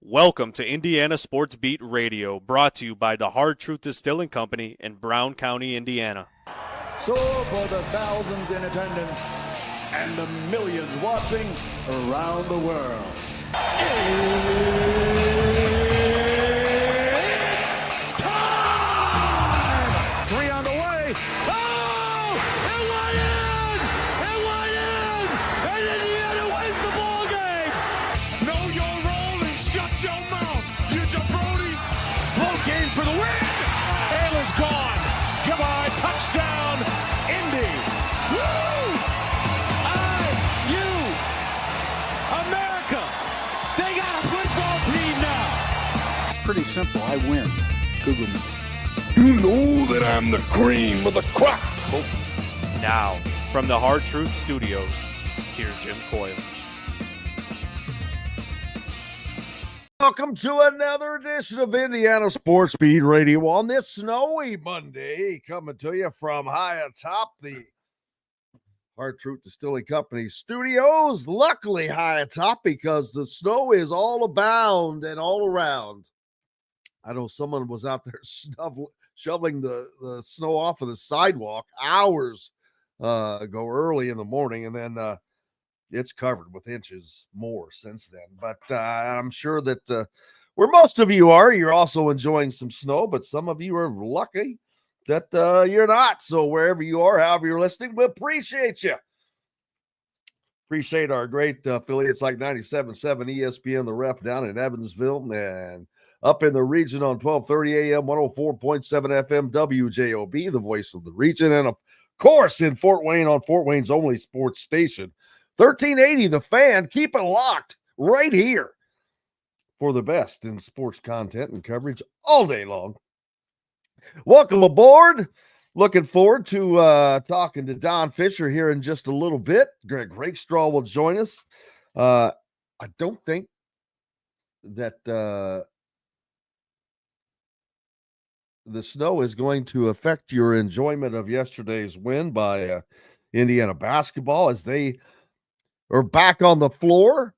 Welcome to Indiana Sports Beat Radio, brought to you by the Hard Truth Distilling Company in Brown County, Indiana. So for the thousands in attendance and the millions watching around the world. Time! Three on the way. Oh! It went in! It went in! And Indiana wins the ball game! Know your role and shut your mouth, you jabroni! Float game for the win! Ayla's gone. Come on, touchdown, Indy! Woo! I-U! America! They got a football team now! It's pretty simple. I win. Google me. You know that I'm the cream of the crop. Now, from the Hard Truth Studios, here's Jim Coyle. Welcome to another edition of Indiana Sports Beat Radio on this snowy Monday, coming to you from high atop the Hard Truth Distilling Company studios. Luckily high atop because the snow is all abound and all around. I know someone was out there shoveling the snow off of the sidewalk hours ago early in the morning, and then it's covered with inches more since then. But I'm sure that where most of you are, you're also enjoying some snow, but some of you are lucky that you're not. So wherever you are, however you're listening, we appreciate you. Appreciate our great affiliates like 97.7 ESPN, The Ref down in Evansville, and up in the region on 1230 AM, 104.7 FM, WJOB, the voice of the region, and of course in Fort Wayne on Fort Wayne's only sports station, 1380 The Fan. Keep it locked right here for the best in sports content and coverage all day long. Welcome aboard. Looking forward to talking to Don Fischer here in just a little bit. Greg Rakestraw will join us. I don't think that the snow is going to affect your enjoyment of yesterday's win by Indiana basketball as they are back on the floor.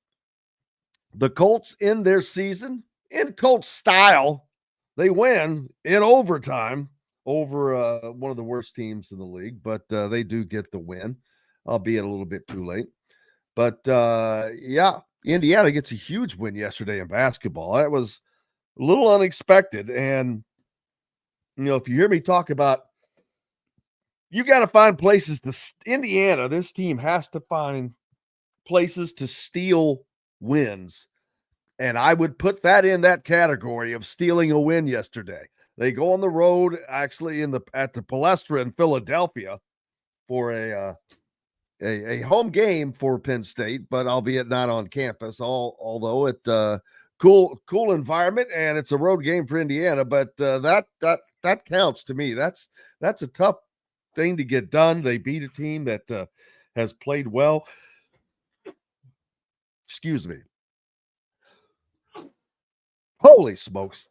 The Colts end their season in Colts style. They win in overtime over one of the worst teams in the league, but they do get the win, albeit a little bit too late. But yeah, Indiana gets a huge win yesterday in basketball. That was a little unexpected. And, you know, if you hear me talk about, you got to find places to, Indiana, this team has to find places to steal wins. And I would put that in that category of stealing a win yesterday. They go on the road, actually at the Palestra in Philadelphia for a home game for Penn State, but albeit not on campus, although it cool environment, and it's a road game for Indiana, but that counts to me. That's a tough thing to get done. They beat a team that has played well. Excuse me. Holy smokes.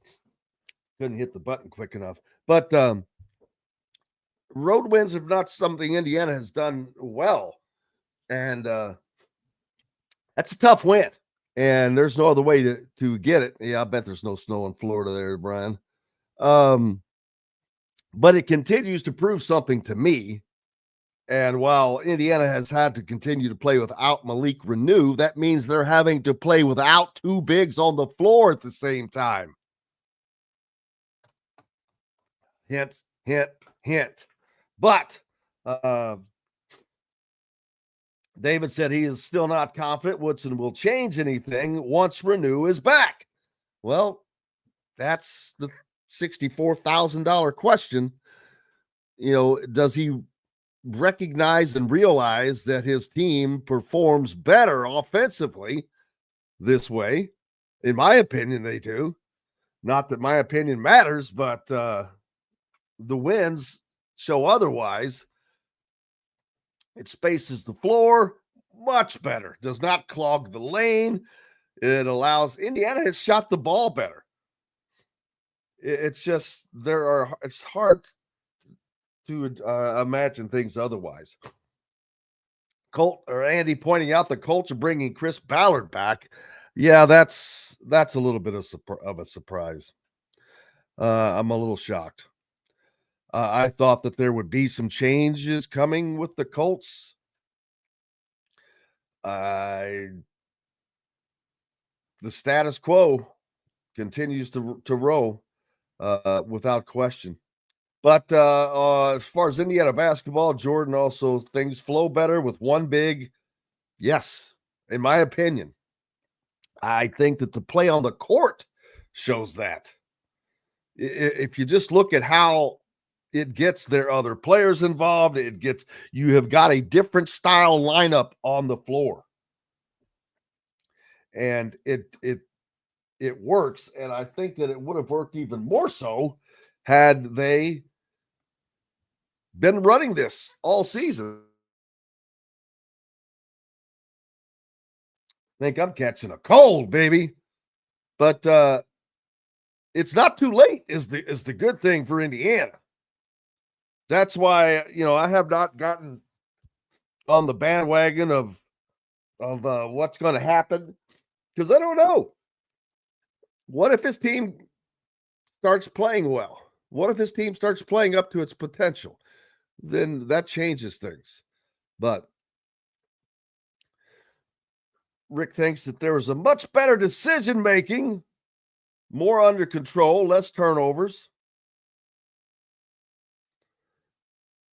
Couldn't hit the button quick enough. But road wins are not something Indiana has done well. And that's a tough win. And there's no other way to get it. Yeah, I bet there's no snow in Florida there, Brian. But it continues to prove something to me. And while Indiana has had to continue to play without Malik Reneau, that means they're having to play without two bigs on the floor at the same time. Hint, hint, hint. But David said he is still not confident Woodson will change anything once Reneau is back. Well, that's the $64,000 question. You know, does he recognize and realize that his team performs better offensively this way? In my opinion, they do. Not that my opinion matters, but the wins show otherwise. It spaces the floor much better, does not clog the lane. It allows Indiana has shot the ball better. It's just it's hard to imagine things otherwise. Andy pointing out the Colts are bringing Chris Ballard back. Yeah, that's a little bit of a surprise. I'm a little shocked. I thought that there would be some changes coming with the Colts. The status quo continues to roll without question. But as far as Indiana basketball, Jordan, also things flow better with one big. Yes, in my opinion, I think that the play on the court shows that. If you just look at how it gets their other players involved, you have got a different style lineup on the floor. And it works. And I think that it would have worked even more so had they been running this all season. I think I'm catching a cold, baby. But it's not too late is the good thing for Indiana. That's why, I have not gotten on the bandwagon of what's going to happen, because I don't know. What if his team starts playing well? What if his team starts playing up to its potential? Then that changes things. But Rick thinks that there was a much better decision making, more under control, less turnovers.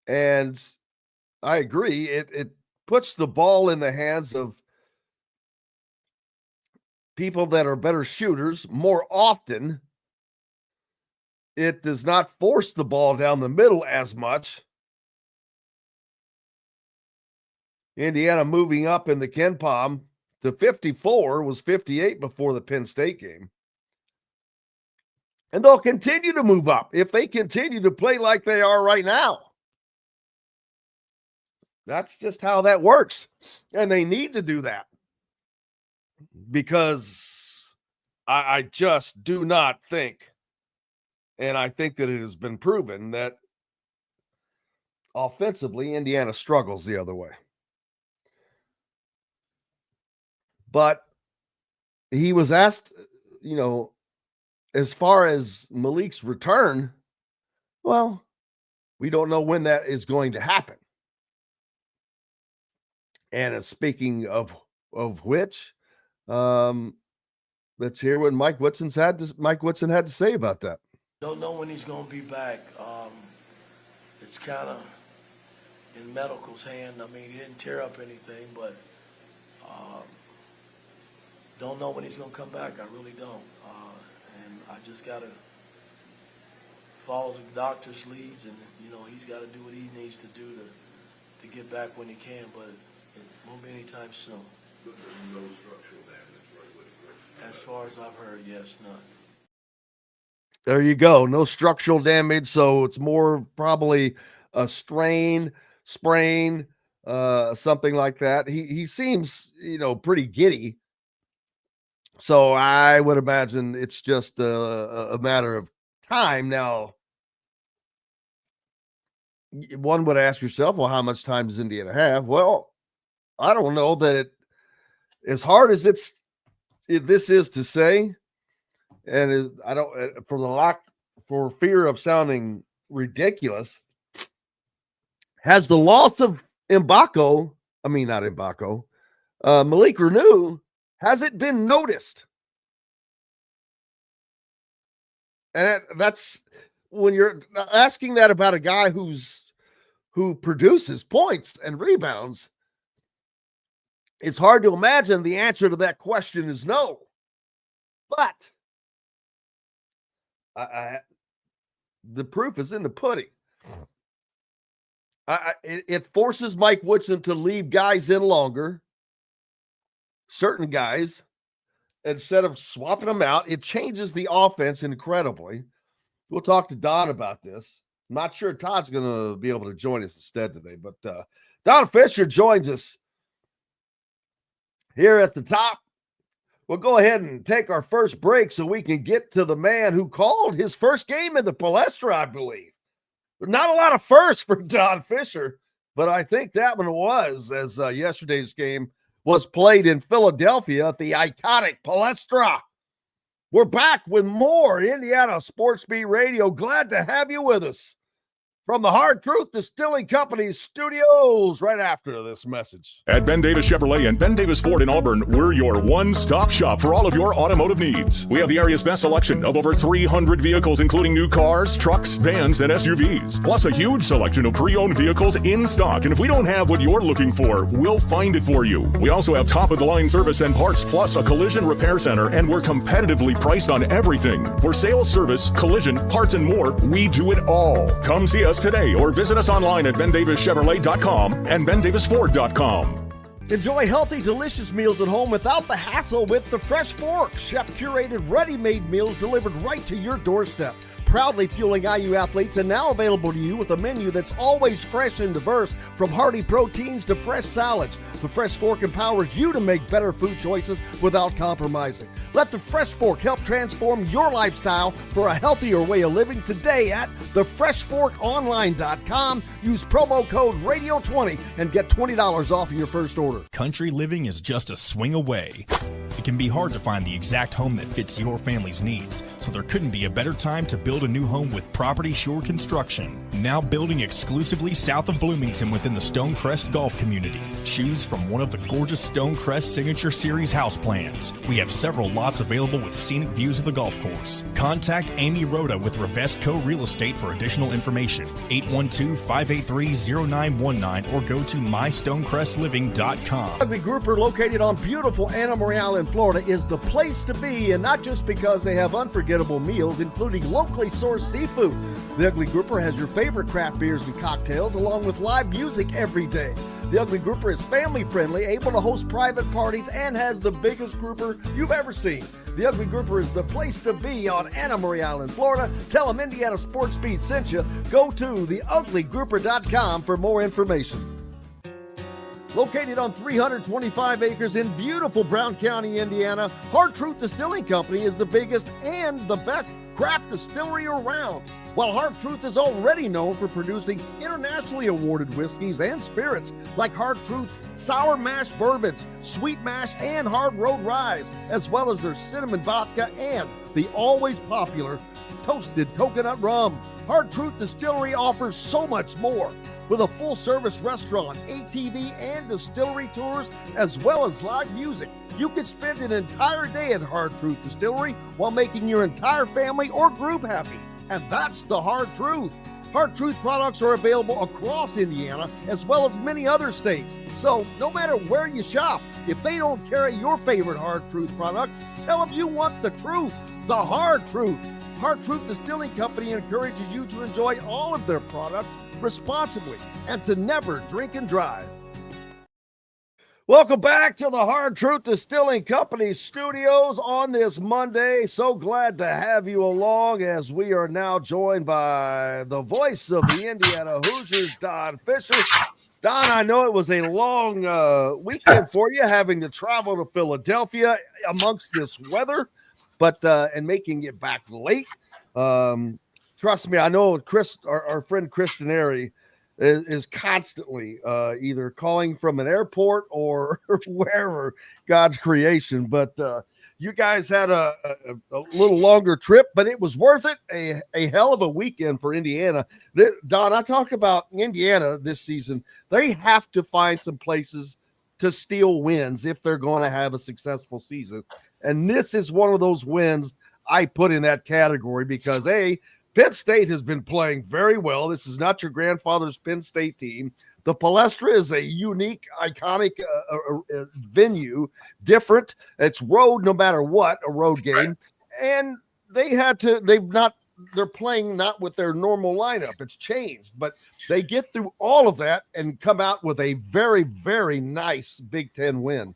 And I agree. It puts the ball in the hands of people that are better shooters more often. It does not force the ball down the middle as much. Indiana moving up in the KenPom to 54 was 58 before the Penn State game. And they'll continue to move up if they continue to play like they are right now. That's just how that works. And they need to do that, because I just do not think, and I think that it has been proven, that offensively Indiana struggles the other way. But he was asked, as far as Malik's return, well, we don't know when that is going to happen. And speaking of which, let's hear what Mike Woodson had to say about that. Don't know when he's going to be back. It's kind of in medical's hand. I mean, he didn't tear up anything, but don't know when he's going to come back. I really don't. And I just got to follow the doctor's leads, and, he's got to do what he needs to do to get back when he can, but it won't be anytime soon. But there's no structural damage, right? As far as I've heard, yes, none. There you go. No structural damage, so it's more probably a sprain, something like that. He seems, pretty giddy. So I would imagine it's just a matter of time. Now, one would ask yourself, well, how much time does Indiana have? Well, I don't know that as hard as this is to say, and I don't, for fear of sounding ridiculous, has the loss of Malik Reneau, has it been noticed? And that's when you're asking that about a guy who produces points and rebounds. It's hard to imagine the answer to that question is no. But the proof is in the pudding. It forces Mike Woodson to leave guys in longer, certain guys, instead of swapping them out. It changes the offense incredibly. We'll talk to Don about this. I'm not sure Todd's going to be able to join us instead today, but Don Fischer joins us here at the top. We'll go ahead and take our first break so we can get to the man who called his first game in the Palestra, I believe. Not a lot of firsts for Don Fischer, but I think that one was, as yesterday's game was played in Philadelphia at the iconic Palestra. We're back with more Indiana Sports Beat Radio. Glad to have you with us from the Hard Truth Distilling Company studios right after this message. At Ben Davis Chevrolet and Ben Davis Ford in Auburn, we're your one-stop shop for all of your automotive needs. We have the area's best selection of over 300 vehicles, including new cars, trucks, vans, and SUVs. Plus a huge selection of pre-owned vehicles in stock. And if we don't have what you're looking for, we'll find it for you. We also have top-of-the-line service and parts, plus a collision repair center, and we're competitively priced on everything. For sales, service, collision, parts, and more, we do it all. Come see us today or visit us online at bendavischevrolet.com and bendavisford.com. Enjoy healthy, delicious meals at home without the hassle with the Fresh Fork. Chef-curated, ready-made meals delivered right to your doorstep. Proudly fueling IU athletes and now available to you with a menu that's always fresh and diverse, from hearty proteins to fresh salads. The Fresh Fork empowers you to make better food choices without compromising. Let the Fresh Fork help transform your lifestyle for a healthier way of living today at thefreshforkonline.com. Use promo code RADIO20 and get $20 off your first order. Country living is just a swing away. It can be hard to find the exact home that fits your family's needs, so there couldn't be a better time to build a new home with Property Shore Construction. Now building exclusively south of Bloomington within the Stonecrest Golf community. Choose from one of the gorgeous Stonecrest Signature Series house plans. We have several lots available with scenic views of the golf course. Contact Amy Rhoda with Revesco Real Estate for additional information. 812-583-0919 or go to mystonecrestliving.com. Ugly Grouper, located on beautiful Anna Maria in Florida, is the place to be, and not just because they have unforgettable meals, including locally sourced seafood. The Ugly Grouper has your favorite craft beers and cocktails, along with live music every day. The Ugly Grouper is family-friendly, able to host private parties, and has the biggest grouper you've ever seen. The Ugly Grouper is the place to be on Anna Maria Island, Florida. Tell them Indiana Sports Beat sent you. Go to theuglygrouper.com for more information. Located on 325 acres in beautiful Brown County, Indiana, Hard Truth Distilling Company is the biggest and the best craft distillery around. While Hard Truth is already known for producing internationally awarded whiskeys and spirits like Hard Truth's sour mash bourbons, sweet mash, and hard road ryes, as well as their cinnamon vodka and the always popular toasted coconut rum. Hard Truth Distillery offers so much more. With a full-service restaurant, ATV, and distillery tours, as well as live music, you can spend an entire day at Hard Truth Distillery while making your entire family or group happy. And that's the Hard Truth. Hard Truth products are available across Indiana, as well as many other states. So no matter where you shop, if they don't carry your favorite Hard Truth product, tell them you want the truth, the Hard Truth. Hard Truth Distilling Company encourages you to enjoy all of their products responsibly and to never drink and drive. Welcome back to the Hard Truth Distilling Company studios on this Monday. So glad to have you along as we are now joined by the voice of the Indiana Hoosiers, Don Fischer. Don, I know it was a long weekend for you, having to travel to Philadelphia amongst this weather, but and making it back late. Trust me, I know Chris, our friend Chris Denary, is constantly either calling from an airport or wherever, God's creation. But you guys had a little longer trip, but it was worth it. A hell of a weekend for Indiana. Don, I talk about Indiana this season. They have to find some places to steal wins if they're going to have a successful season. And this is one of those wins I put in that category because, Penn State has been playing very well. This is not your grandfather's Penn State team. The Palestra is a unique, iconic venue, different. It's road no matter what, a road game. And they're playing not with their normal lineup. It's changed, but they get through all of that and come out with a very, very nice Big Ten win.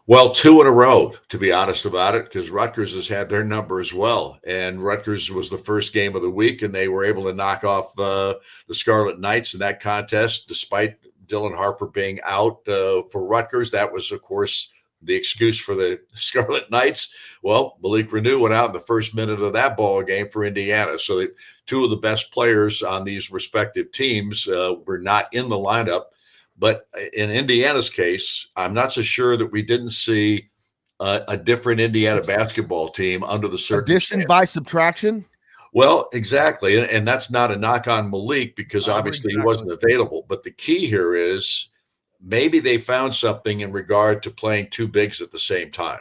Well, 2 in a row, to be honest about it, because Rutgers has had their number as well. And Rutgers was the first game of the week, and they were able to knock off the Scarlet Knights in that contest, despite Dylan Harper being out for Rutgers. That was, of course, the excuse for the Scarlet Knights. Well, Malik Reneau went out in the first minute of that ball game for Indiana. So 2 of the best players on these respective teams were not in the lineup. But in Indiana's case, I'm not so sure that we didn't see a different Indiana basketball team under the circumstances. Addition by subtraction. Well, exactly. And that's not a knock on Malik because obviously he wasn't available. But the key here is maybe they found something in regard to playing two bigs at the same time.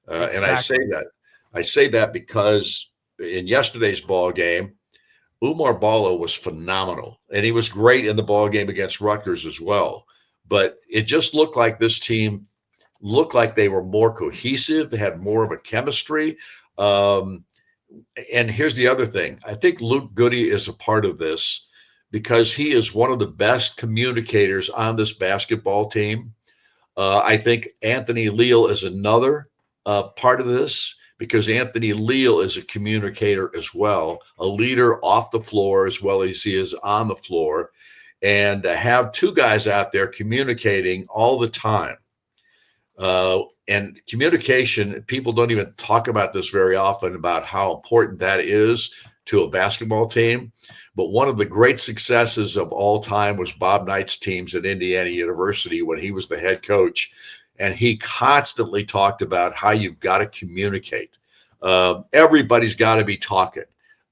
And I say that because in yesterday's ball game, Oumar Ballo was phenomenal, and he was great in the ball game against Rutgers as well. But it just looked like this team looked like they were more cohesive. They had more of a chemistry. And here's the other thing. I think Luke Goody is a part of this because he is one of the best communicators on this basketball team. I think Anthony Leal is another part of this because Anthony Leal is a communicator as well, a leader off the floor as well as he is on the floor. And to have two guys out there communicating all the time. And communication, people don't even talk about this very often about how important that is to a basketball team. But one of the great successes of all time was Bob Knight's teams at Indiana University when he was the head coach. And he constantly talked about how you've got to communicate. Everybody's got to be talking.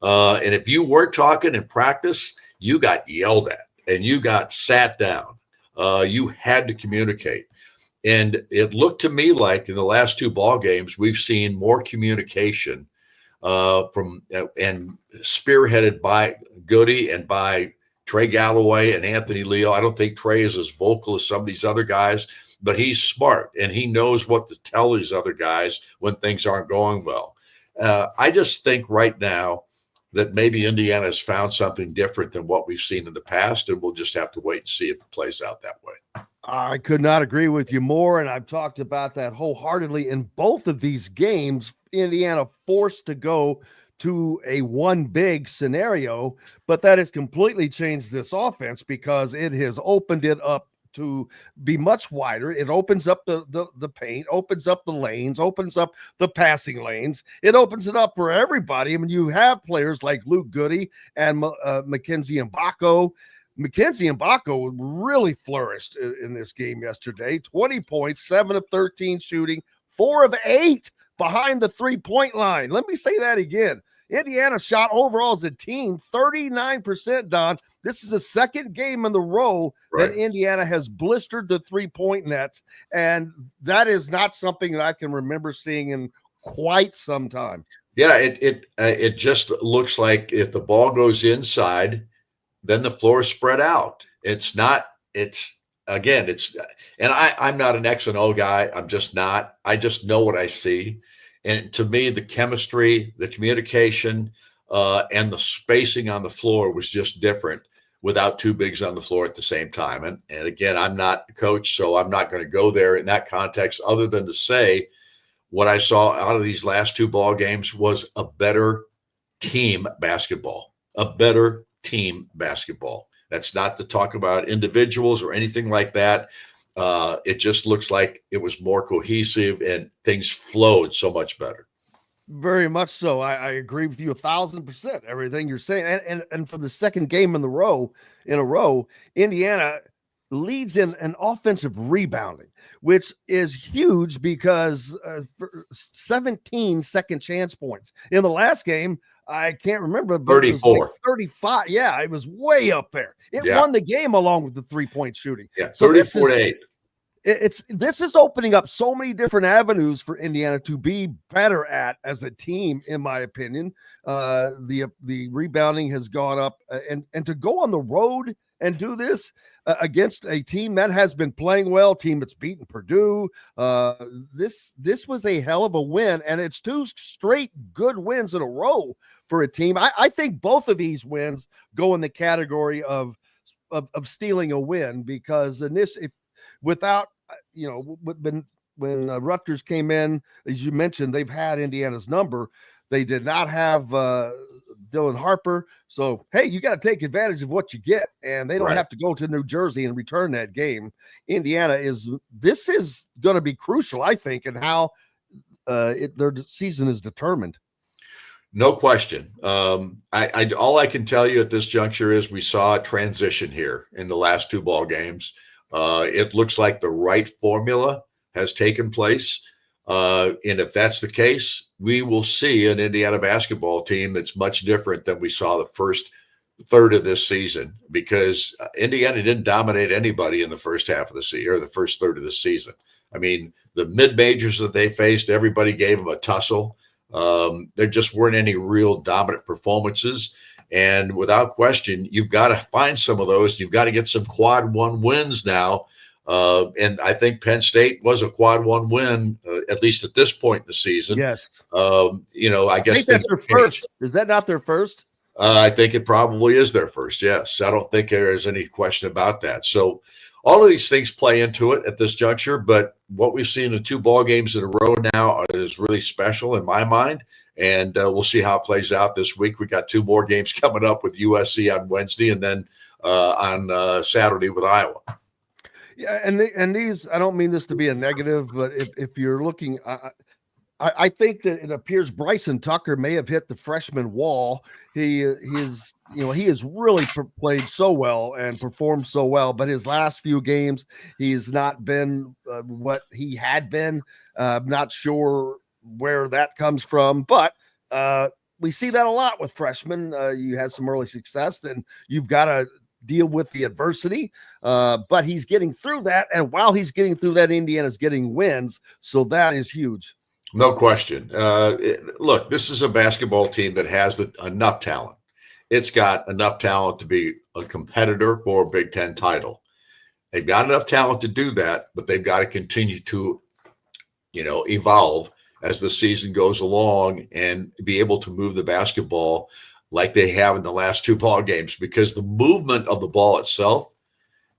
And if you weren't talking in practice, you got yelled at and you got sat down. You had to communicate. And it looked to me like in the last two ball games, we've seen more communication from and spearheaded by Goody and by Trey Galloway and Anthony Leal. I don't think Trey is as vocal as some of these other guys, but he's smart and he knows what to tell these other guys when things aren't going well. I just think right now that maybe Indiana has found something different than what we've seen in the past, and we'll just have to wait and see if it plays out that way. I could not agree with you more, and I've talked about that wholeheartedly. In both of these games, Indiana forced to go to a one big scenario, but that has completely changed this offense because it has opened it up to be much wider. It opens up the paint, opens up the lanes, opens up the passing lanes. It opens it up for everybody. I mean, you have players like Luke Goody and Mackenzie Mbako. Mackenzie Mbako really flourished in this game yesterday. 20 points, 7 of 13 shooting, 4 of 8 behind the three-point line. Let me say that again. Indiana shot overall as a team 39%, Don. This is the second game in the row that Indiana has blistered the three-point nets, and that is not something that I can remember seeing in quite some time. Yeah, it just looks like if the ball goes inside, then the floor is spread out. I'm not an X and O guy. I'm just not. I just know what I see. And to me, the chemistry, the communication, and the spacing on the floor was just different without two bigs on the floor at the same time. And again, I'm not a coach, so I'm not going to go there in that context other than to say what I saw out of these last two ball games was a better team basketball, That's not to talk about individuals or anything like that. It just looks like it was more cohesive and things flowed so much better. Very much so. I agree with you 1,000%. Everything you're saying, and for the second game in a row, Indiana leads in an offensive rebounding, which is huge because 17 second chance points in the last game. I can't remember, but 34, like 35. Yeah, it was way up there. It won the game along with the 3-point shooting. Yeah, so 34 to 8. This is opening up so many different avenues for Indiana to be better at as a team, in my opinion. The rebounding has gone up, and to go on the road and do this against a team that has been playing well, team that's beaten Purdue. This was a hell of a win, and it's 2 straight good wins in a row for a team. I think both of these wins go in the category of stealing a win because without when Rutgers came in, as you mentioned, they've had Indiana's number. They did not have Dylan Harper. So, hey, you got to take advantage of what you get, and they don't have to go to New Jersey and return that game. This is going to be crucial, I think, in how their season is determined. No question. All I can tell you at this juncture is we saw a transition here in the last two ball games. It looks like the right formula has taken place. And if that's the case, we will see an Indiana basketball team that's much different than we saw the first third of this season, because Indiana didn't dominate anybody in the first half of the season or the first third of the season. I mean, the mid-majors that they faced, everybody gave them a tussle. There just weren't any real dominant performances. And without question, you've got to find some of those. You've got to get some quad one wins now. And I think Penn State was a quad one win, at least at this point in the season. Yes. I guess I think that's their first. Is that not their first? I think it probably is their first. Yes. I don't think there is any question about that. So all of these things play into it at this juncture, but what we've seen in 2 ball games in a row now is really special in my mind. And we'll see how it plays out this week. We got 2 more games coming up with USC on Wednesday and then on Saturday with Iowa. Yeah, and these, I don't mean this to be a negative, but if you're looking, I think that it appears Bryson Tucker may have hit the freshman wall. He has really played so well and performed so well, but his last few games, he's not been what he had been. I'm not sure where that comes from, but we see that a lot with freshmen. You had some early success, and you've got to deal with the adversity, but he's getting through that. And while he's getting through that, Indiana's getting wins. So that is huge. No question. Look, this is a basketball team that has enough talent. It's got enough talent to be a competitor for a Big Ten title. They've got enough talent to do that, but they've got to continue to, evolve as the season goes along and be able to move the basketball like they have in the last 2 ball games, because the movement of the ball itself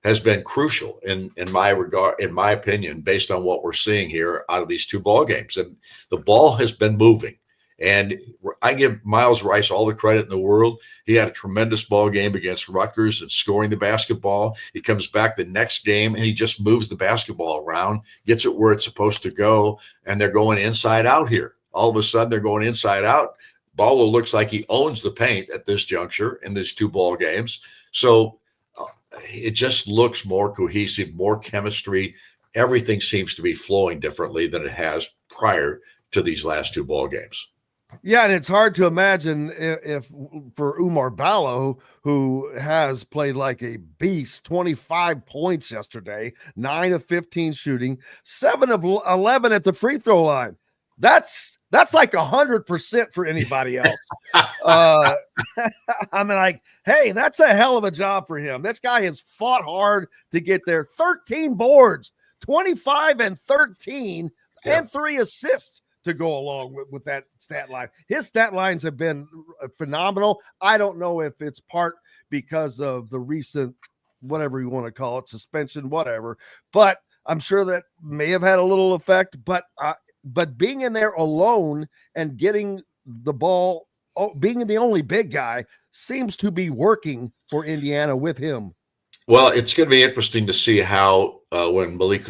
has been crucial in my regard, in my opinion, based on what we're seeing here out of these 2 ball games. And the ball has been moving. And I give Miles Rice all the credit in the world. He had a tremendous ball game against Rutgers and scoring the basketball. He comes back the next game and he just moves the basketball around, gets it where it's supposed to go, and they're going inside out here. All of a sudden, they're going inside out. Ballo looks like he owns the paint at this juncture in these 2 ball games. So it just looks more cohesive, more chemistry. Everything seems to be flowing differently than it has prior to these last 2 ball games. Yeah, and it's hard to imagine if for Umar Ballo, who has played like a beast, 25 points yesterday, 9 of 15 shooting, 7 of 11 at the free throw line. That's like 100% for anybody else. I mean, like, hey, that's a hell of a job for him. This guy has fought hard to get there. 13 boards, 25 and 13, and 3 assists to go along with that stat line. His stat lines have been phenomenal. I don't know if it's part because of the recent, whatever you want to call it, suspension, whatever, but I'm sure that may have had a little effect. But being in there alone and getting the ball, being the only big guy, seems to be working for Indiana with him. Well, it's going to be interesting to see how when Malik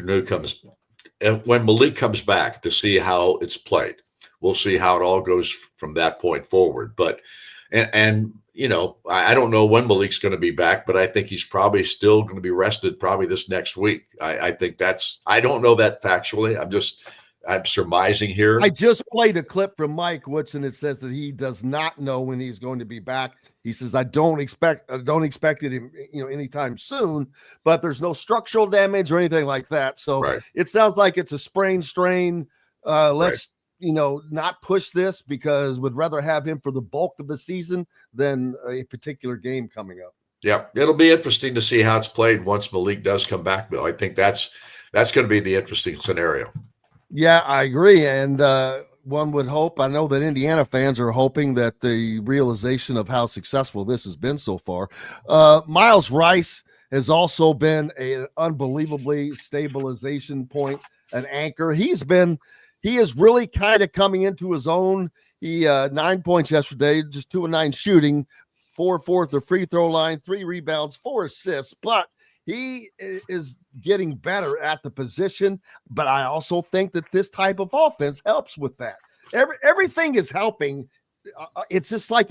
comes back, to see how it's played. We'll see how it all goes from that point forward. But and I don't know when Malik's going to be back, but I think he's probably still going to be rested probably this next week. I think I don't know that factually. I'm surmising here. I just played a clip from Mike Woodson. It says that he does not know when he's going to be back. He says, I don't expect it, anytime soon, but there's no structural damage or anything like that. So It sounds like it's a sprain strain. Let's not push this, because would rather have him for the bulk of the season than a particular game coming up. Yeah. It'll be interesting to see how it's played once Malik does come back, Bill. I think that's going to be the interesting scenario. Yeah, I agree. And one would hope, I know that Indiana fans are hoping that the realization of how successful this has been so far. Miles Rice has also been an unbelievably stabilization point, an anchor. He is really kind of coming into his own. He 9 points yesterday, just 2 of 9 shooting, 4 at the free throw line, 3 rebounds, 4 assists, but he is getting better at the position. But I also think that this type of offense helps with that. Everything is helping. It's just like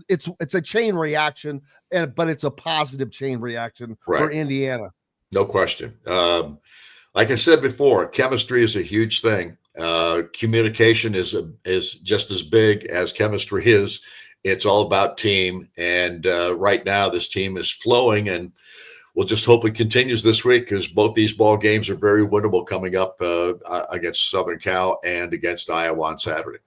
it's a chain reaction, but it's a positive chain reaction for Indiana. No question. Like I said before, chemistry is a huge thing. Communication is just as big as chemistry is. It's all about team. And right now, this team is flowing, and we'll just hope it continues this week because both these ball games are very winnable coming up against Southern Cal and against Iowa on Saturday.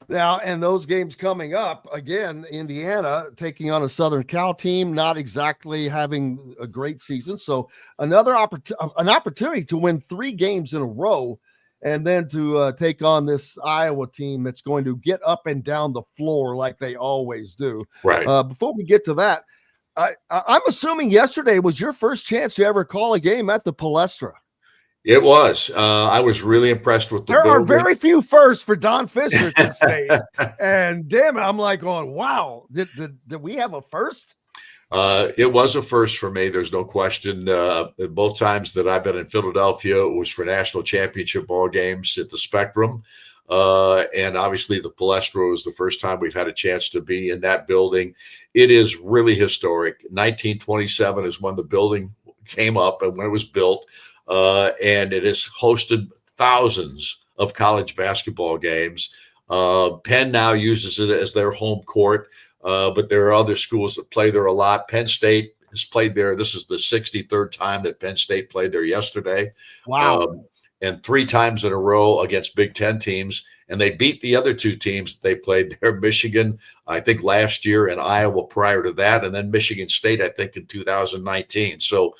Now, and those games coming up, again, Indiana taking on a Southern Cal team, not exactly having a great season. So another an opportunity to win 3 games in a row, and then to take on this Iowa team that's going to get up and down the floor like they always do. Right. Before we get to that, I'm assuming yesterday was your first chance to ever call a game at the Palestra. It was. I was really impressed with the There building. are very few firsts for Don Fischer at this stage. And damn it, I'm like going, wow, did we have a first? It was a first for me. There's no question. Both times that I've been in Philadelphia, it was for national championship ball games at the Spectrum. And obviously the Palestra was the first time we've had a chance to be in that building. It is really historic. 1927 is when the building came up and when it was built. And it has hosted thousands of college basketball games. Penn now uses it as their home court, but there are other schools that play there a lot. Penn State has played there. This is the 63rd time that Penn State played there yesterday. Wow. And 3 times in a row against Big Ten teams. And they beat the other 2 teams that they played there, Michigan, I think last year, and Iowa prior to that, and then Michigan State, I think, in 2019. So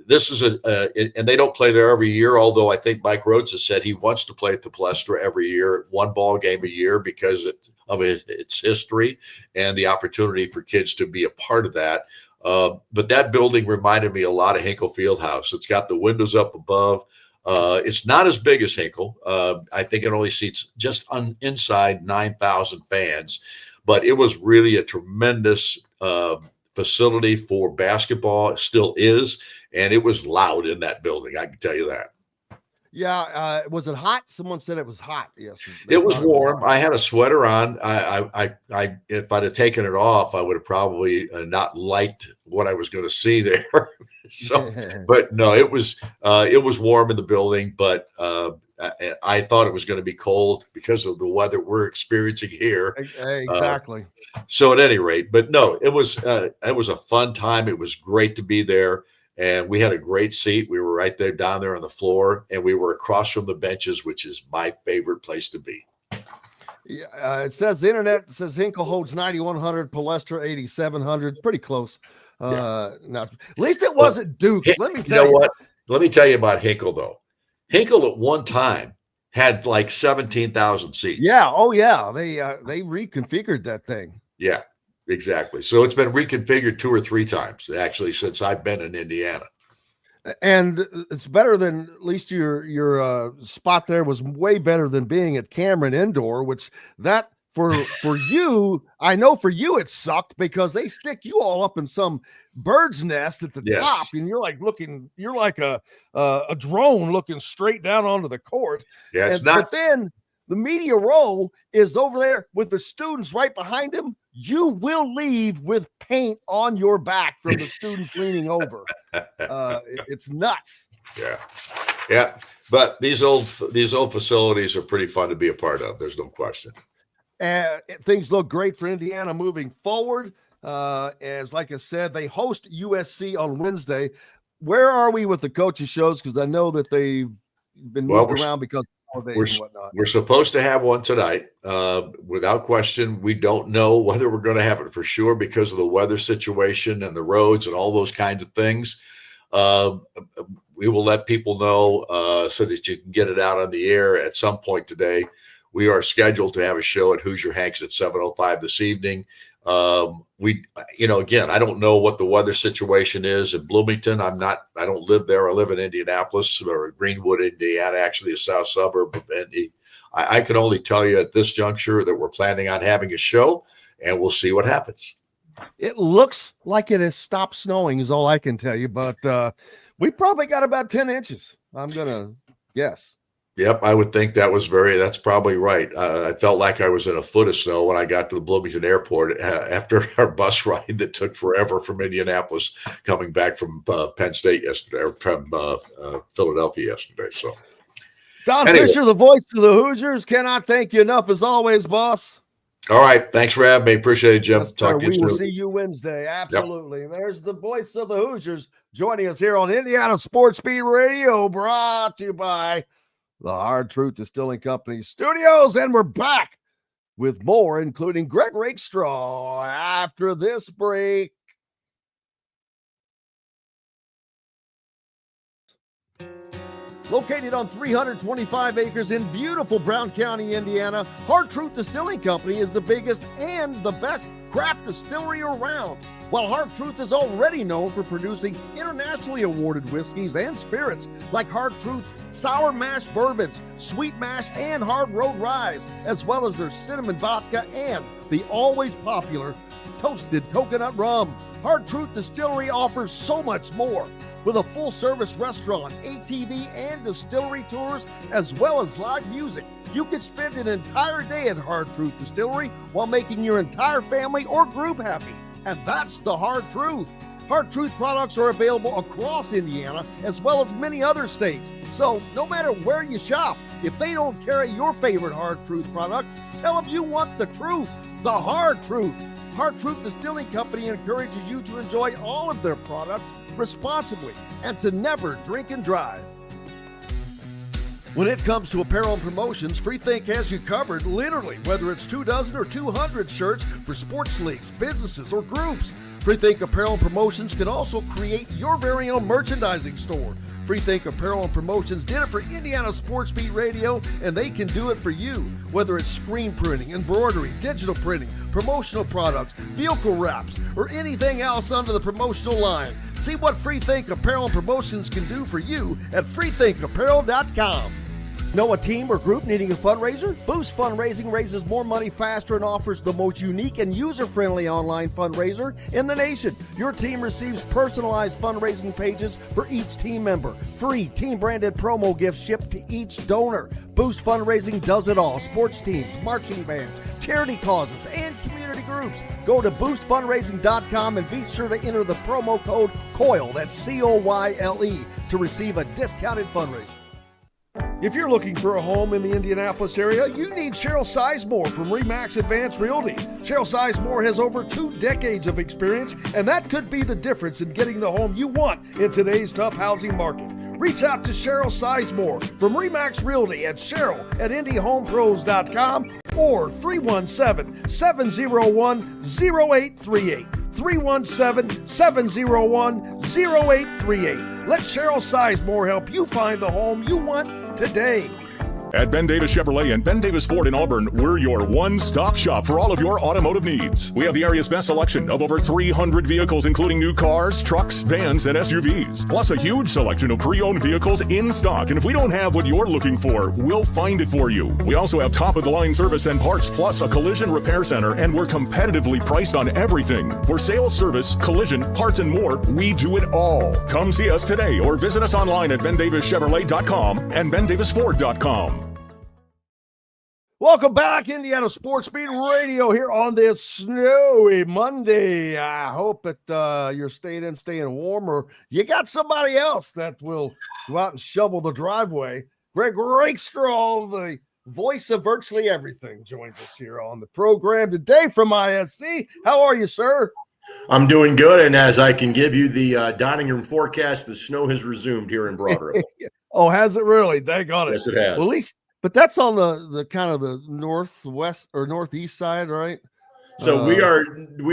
this is and they don't play there every year, although I think Mike Rhodes has said he wants to play at the Palestra every year, 1 ball game a year, because of its history and the opportunity for kids to be a part of that. But that building reminded me a lot of Hinkle Fieldhouse. It's got the windows up above. It's not as big as Hinkle. I think it only seats just inside 9,000 fans, but it was really a tremendous facility for basketball. It still is, and it was loud in that building, I can tell you that. Yeah. Was it hot? Someone said it was hot. Yes. It was warm. I had a sweater on. I if I'd have taken it off, I would have probably not liked what I was going to see there. So, but no, it was warm in the building, but I thought it was going to be cold because of the weather we're experiencing here. Exactly. So at any rate, but no, it was a fun time. It was great to be there. And we had a great seat. We were right there down there on the floor, and we were across from the benches, which is my favorite place to be. Yeah, it says the internet says Hinkle holds 9,100, Palestra 8,700. Pretty close. Now, at least it wasn't Duke. Let me tell you. What? Let me tell you about Hinkle, though. Hinkle at one time had like 17,000 seats. Yeah. Oh, yeah. They reconfigured that thing. Yeah. Exactly. So it's been reconfigured 2 or 3 times actually since I've been in Indiana. And it's better than, at least your spot there was way better than being at Cameron Indoor, which that for you, I know for you it sucked because they stick you all up in some bird's nest at the top, and you're like a drone looking straight down onto the court. Yeah, it's not. But then the media row is over there with the students right behind him. You will leave with paint on your back from the students leaning over. It's nuts. Yeah. But these old facilities are pretty fun to be a part of. There's no question. Things look great for Indiana moving forward. As like I said, they host USC on Wednesday. Where are we with the coaching shows? Because I know that they've been moved around because of holidays and whatnot. We're supposed to have one tonight. Without question, we don't know whether we're going to have it for sure because of the weather situation and the roads and all those kinds of things. We will let people know so that you can get it out on the air at some point today. We are scheduled to have a show at Hoosier Hanks at 7:05 this evening. Again, I don't know what the weather situation is in Bloomington. I don't live there. I live in Indianapolis or Greenwood, Indiana, actually a south suburb of Indy. I can only tell you at this juncture that we're planning on having a show, and we'll see what happens. It looks like it has stopped snowing is all I can tell you, but we probably got about 10 inches. I'm going to guess. Yep, I would think that's probably right. I felt like I was in a foot of snow when I got to the Bloomington airport after our bus ride that took forever from Indianapolis coming back from Penn State yesterday, or from Philadelphia yesterday. So, Don anyway. Fischer, the voice of the Hoosiers, cannot thank you enough as always, boss. All right. Thanks for having me. Appreciate it, Jim. Yes, Talk to you we soon. will see you Wednesday. Absolutely. Yep. There's the voice of the Hoosiers joining us here on Indiana Sports Beat Radio, brought to you by the Hard Truth Distilling Company Studios. And we're back with more, including Greg Rakestraw after this break. Located on 325 acres in beautiful Brown County, Indiana, Hard Truth Distilling Company is the biggest and the best craft distillery around. While Hard Truth is already known for producing internationally awarded whiskeys and spirits like Hard Truth's sour mash bourbons, sweet mash, and hard road ryes, as well as their cinnamon vodka and the always popular toasted coconut rum. Hard Truth Distillery offers so much more. With a full-service restaurant, ATV, and distillery tours, as well as live music, you can spend an entire day at Hard Truth Distillery while making your entire family or group happy. And that's the Hard Truth. Hard Truth products are available across Indiana, as well as many other states. So no matter where you shop, if they don't carry your favorite Hard Truth product, tell them you want the truth, the Hard Truth. Hard Truth Distilling Company encourages you to enjoy all of their products responsibly and to never drink and drive. When it comes to apparel and promotions, Freethink has you covered, literally, whether it's 24 or 200 shirts for sports leagues, businesses, or groups. Freethink Apparel and Promotions can also create your very own merchandising store. Freethink Apparel and Promotions did it for Indiana Sports Beat Radio, and they can do it for you. Whether it's screen printing, embroidery, digital printing, promotional products, vehicle wraps, or anything else under the promotional line. See what Freethink Apparel and Promotions can do for you at freethinkapparel.com. Know a team or group needing a fundraiser? Boost Fundraising raises more money faster and offers the most unique and user-friendly online fundraiser in the nation. Your team receives personalized fundraising pages for each team member. Free team-branded promo gifts shipped to each donor. Boost Fundraising does it all. Sports teams, marching bands, charity causes, and community groups. Go to boostfundraising.com and be sure to enter the promo code COYLE, that's C-O-Y-L-E, to receive a discounted fundraiser. If you're looking for a home in the Indianapolis area, you need Cheryl Sizemore from RE/MAX Advanced Realty. Cheryl Sizemore has over 2 decades of experience, and that could be the difference in getting the home you want in today's tough housing market. Reach out to Cheryl Sizemore from RE/MAX Realty at cheryl@indiehomepros.com or 317-701-0838. 317-701-0838. Let Cheryl Sizemore help you find the home you want today. At Ben Davis Chevrolet and Ben Davis Ford in Auburn, we're your one-stop shop for all of your automotive needs. We have the area's best selection of over 300 vehicles, including new cars, trucks, vans, and SUVs. Plus a huge selection of pre-owned vehicles in stock. And if we don't have what you're looking for, we'll find it for you. We also have top-of-the-line service and parts, plus a collision repair center, and we're competitively priced on everything. For sales, service, collision, parts, and more, we do it all. Come see us today or visit us online at bendavischevrolet.com and bendavisford.com. Welcome back, Indiana Sports Beat Radio, here on this snowy Monday. I hope that you're staying warm, or you got somebody else that will go out and shovel the driveway. Greg Rakestraw, the voice of virtually everything, joins us here on the program today from ISC. How are you, sir? I'm doing good, and as I can give you the dining room forecast, the snow has resumed here in Broad Ripple. Oh, has it really? Thank God. Yes, it has. Well, at least. But that's on the kind of the northwest or northeast side, right? So we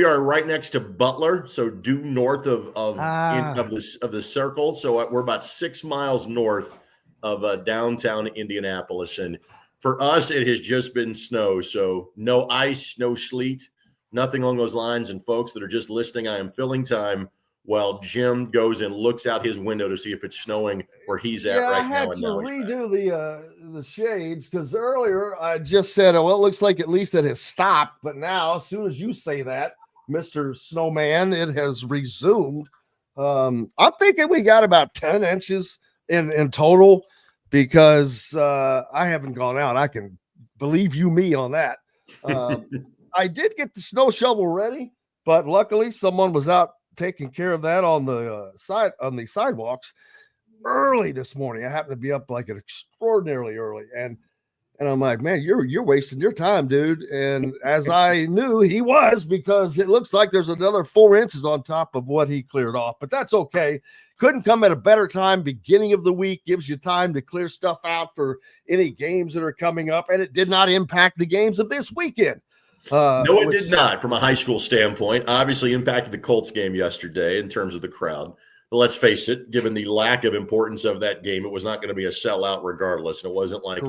are right next to Butler, so due north of the circle. So we're about 6 miles north of downtown Indianapolis, and for us, it has just been snow. So no ice, no sleet, nothing along those lines. And folks that are just listening, I am filling time while Jim goes and looks out his window to see if it's snowing where he's at right now. I had to redo the shades because earlier I just said, well, it looks like at least it has stopped. But now, as soon as you say that, Mr. Snowman, it has resumed. I'm thinking we got about 10 inches in total. because I haven't gone out. I can believe you me on that. I did get the snow shovel ready, but luckily someone was out taking care of that on the sidewalks early this morning. I happened to be up like extraordinarily early, and I'm like, man, you're wasting your time, dude. And as I knew he was, because it looks like there's another 4 inches on top of what he cleared off, but that's okay. Couldn't come at a better time. Beginning of the week gives you time to clear stuff out for any games that are coming up, and it did not impact the games of this weekend. No, it did not from a high school standpoint. Obviously impacted the Colts game yesterday in terms of the crowd. But let's face it, given the lack of importance of that game, it was not going to be a sellout regardless. And it wasn't like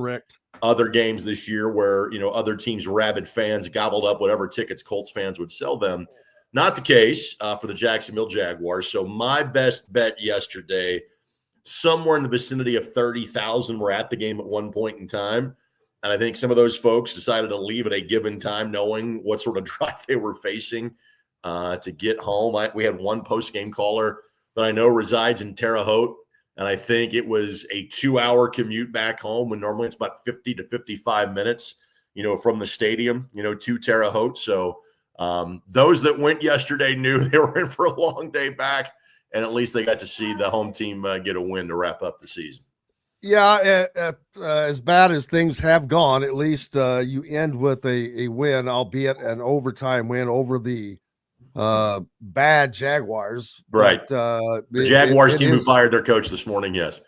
other games this year where, other teams' rabid fans gobbled up whatever tickets Colts fans would sell them. Not the case for the Jacksonville Jaguars. So my best bet yesterday, somewhere in the vicinity of 30,000 were at the game at one point in time. And I think some of those folks decided to leave at a given time knowing what sort of drive they were facing to get home. We had one post-game caller that I know resides in Terre Haute, and I think it was a 2-hour commute back home when normally it's about 50 to 55 minutes, from the stadium, to Terre Haute. So those that went yesterday knew they were in for a long day back, and at least they got to see the home team get a win to wrap up the season. Yeah, as bad as things have gone, at least you end with a win, albeit an overtime win over the bad Jaguars. Right. But, the Jaguars team who fired their coach this morning, yes.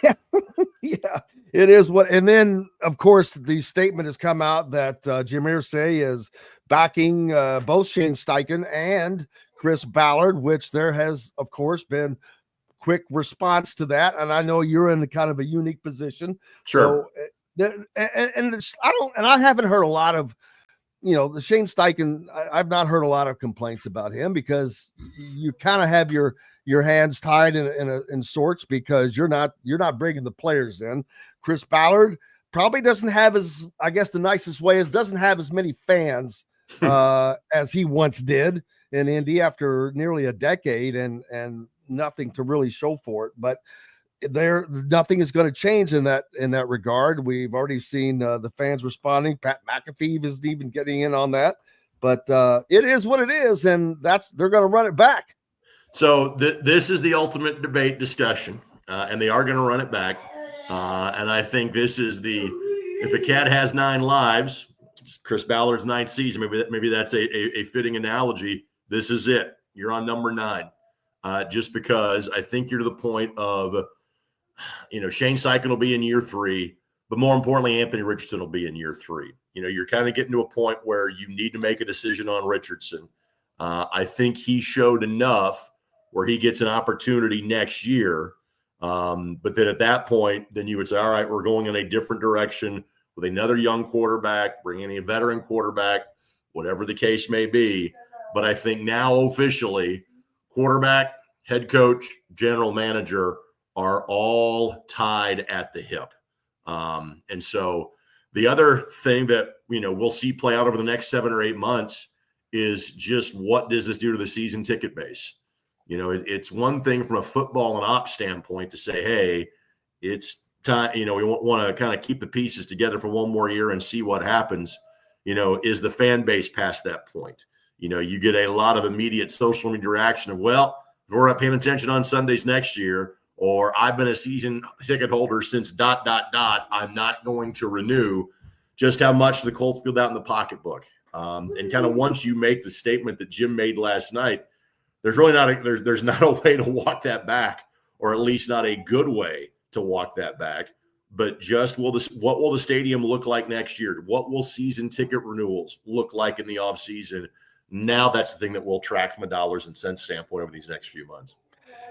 Yeah, yeah, it is what. And then, of course, the statement has come out that Jim Irsay is backing both Shane Steichen and Chris Ballard, which there has, of course, been quick response to that. And I know you're in kind of a unique position. Sure. So, I haven't heard a lot of, the Shane Steichen, I've not heard a lot of complaints about him because you kind of have your hands tied in sorts because you're not bringing the players in. Chris Ballard probably doesn't have the nicest way is doesn't have as many fans as he once did in Indy after nearly a decade and nothing to really show for it. But nothing is going to change in that regard. We've already seen the fans responding. Pat McAfee isn't even getting in on that, but it is what it is, and they're going to run it back. So this is the ultimate debate discussion, and they are going to run it back. And I think this is if a cat has 9 lives, Chris Ballard's 9th season. Maybe that's a fitting analogy. This is it. You're on number 9, just because I think you're to the point of. Shane Steichen will be in year 3, but more importantly, Anthony Richardson will be in year 3. You're kind of getting to a point where you need to make a decision on Richardson. I think he showed enough where he gets an opportunity next year. But then at that point, then you would say, all right, we're going in a different direction with another young quarterback, bringing in a veteran quarterback, whatever the case may be. But I think now officially quarterback, head coach, general manager are all tied at the hip. And so the other thing that, we'll see play out over the next 7 or 8 months is just what does this do to the season ticket base? It's one thing from a football and ops standpoint to say, hey, it's time, we want to kind of keep the pieces together for one more year and see what happens. Is the fan base past that point? You get a lot of immediate social media reaction of, well, we're not paying attention on Sundays next year. Or I've been a season ticket holder since ... I'm not going to renew. Just how much the Colts filled out in the pocketbook. And kind of once you make the statement that Jim made last night, there's really there's not a way to walk that back, or at least not a good way to walk that back. But just what will the stadium look like next year? What will season ticket renewals look like in the offseason? Now that's the thing that we'll track from a dollars and cents standpoint over these next few months.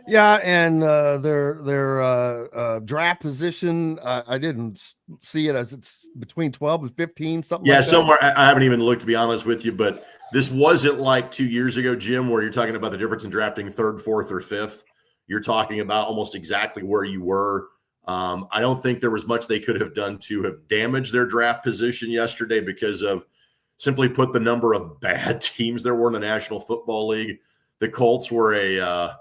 Yeah, and their draft position, I didn't see it as it's between 12 and 15, something like that. Yeah, somewhere. I haven't even looked, to be honest with you, but this wasn't like 2 years ago, Jim, where you're talking about the difference in drafting 3rd, 4th, or 5th. You're talking about almost exactly where you were. I don't think there was much they could have done to have damaged their draft position yesterday because of, simply put, the number of bad teams there were in the National Football League. The Colts were a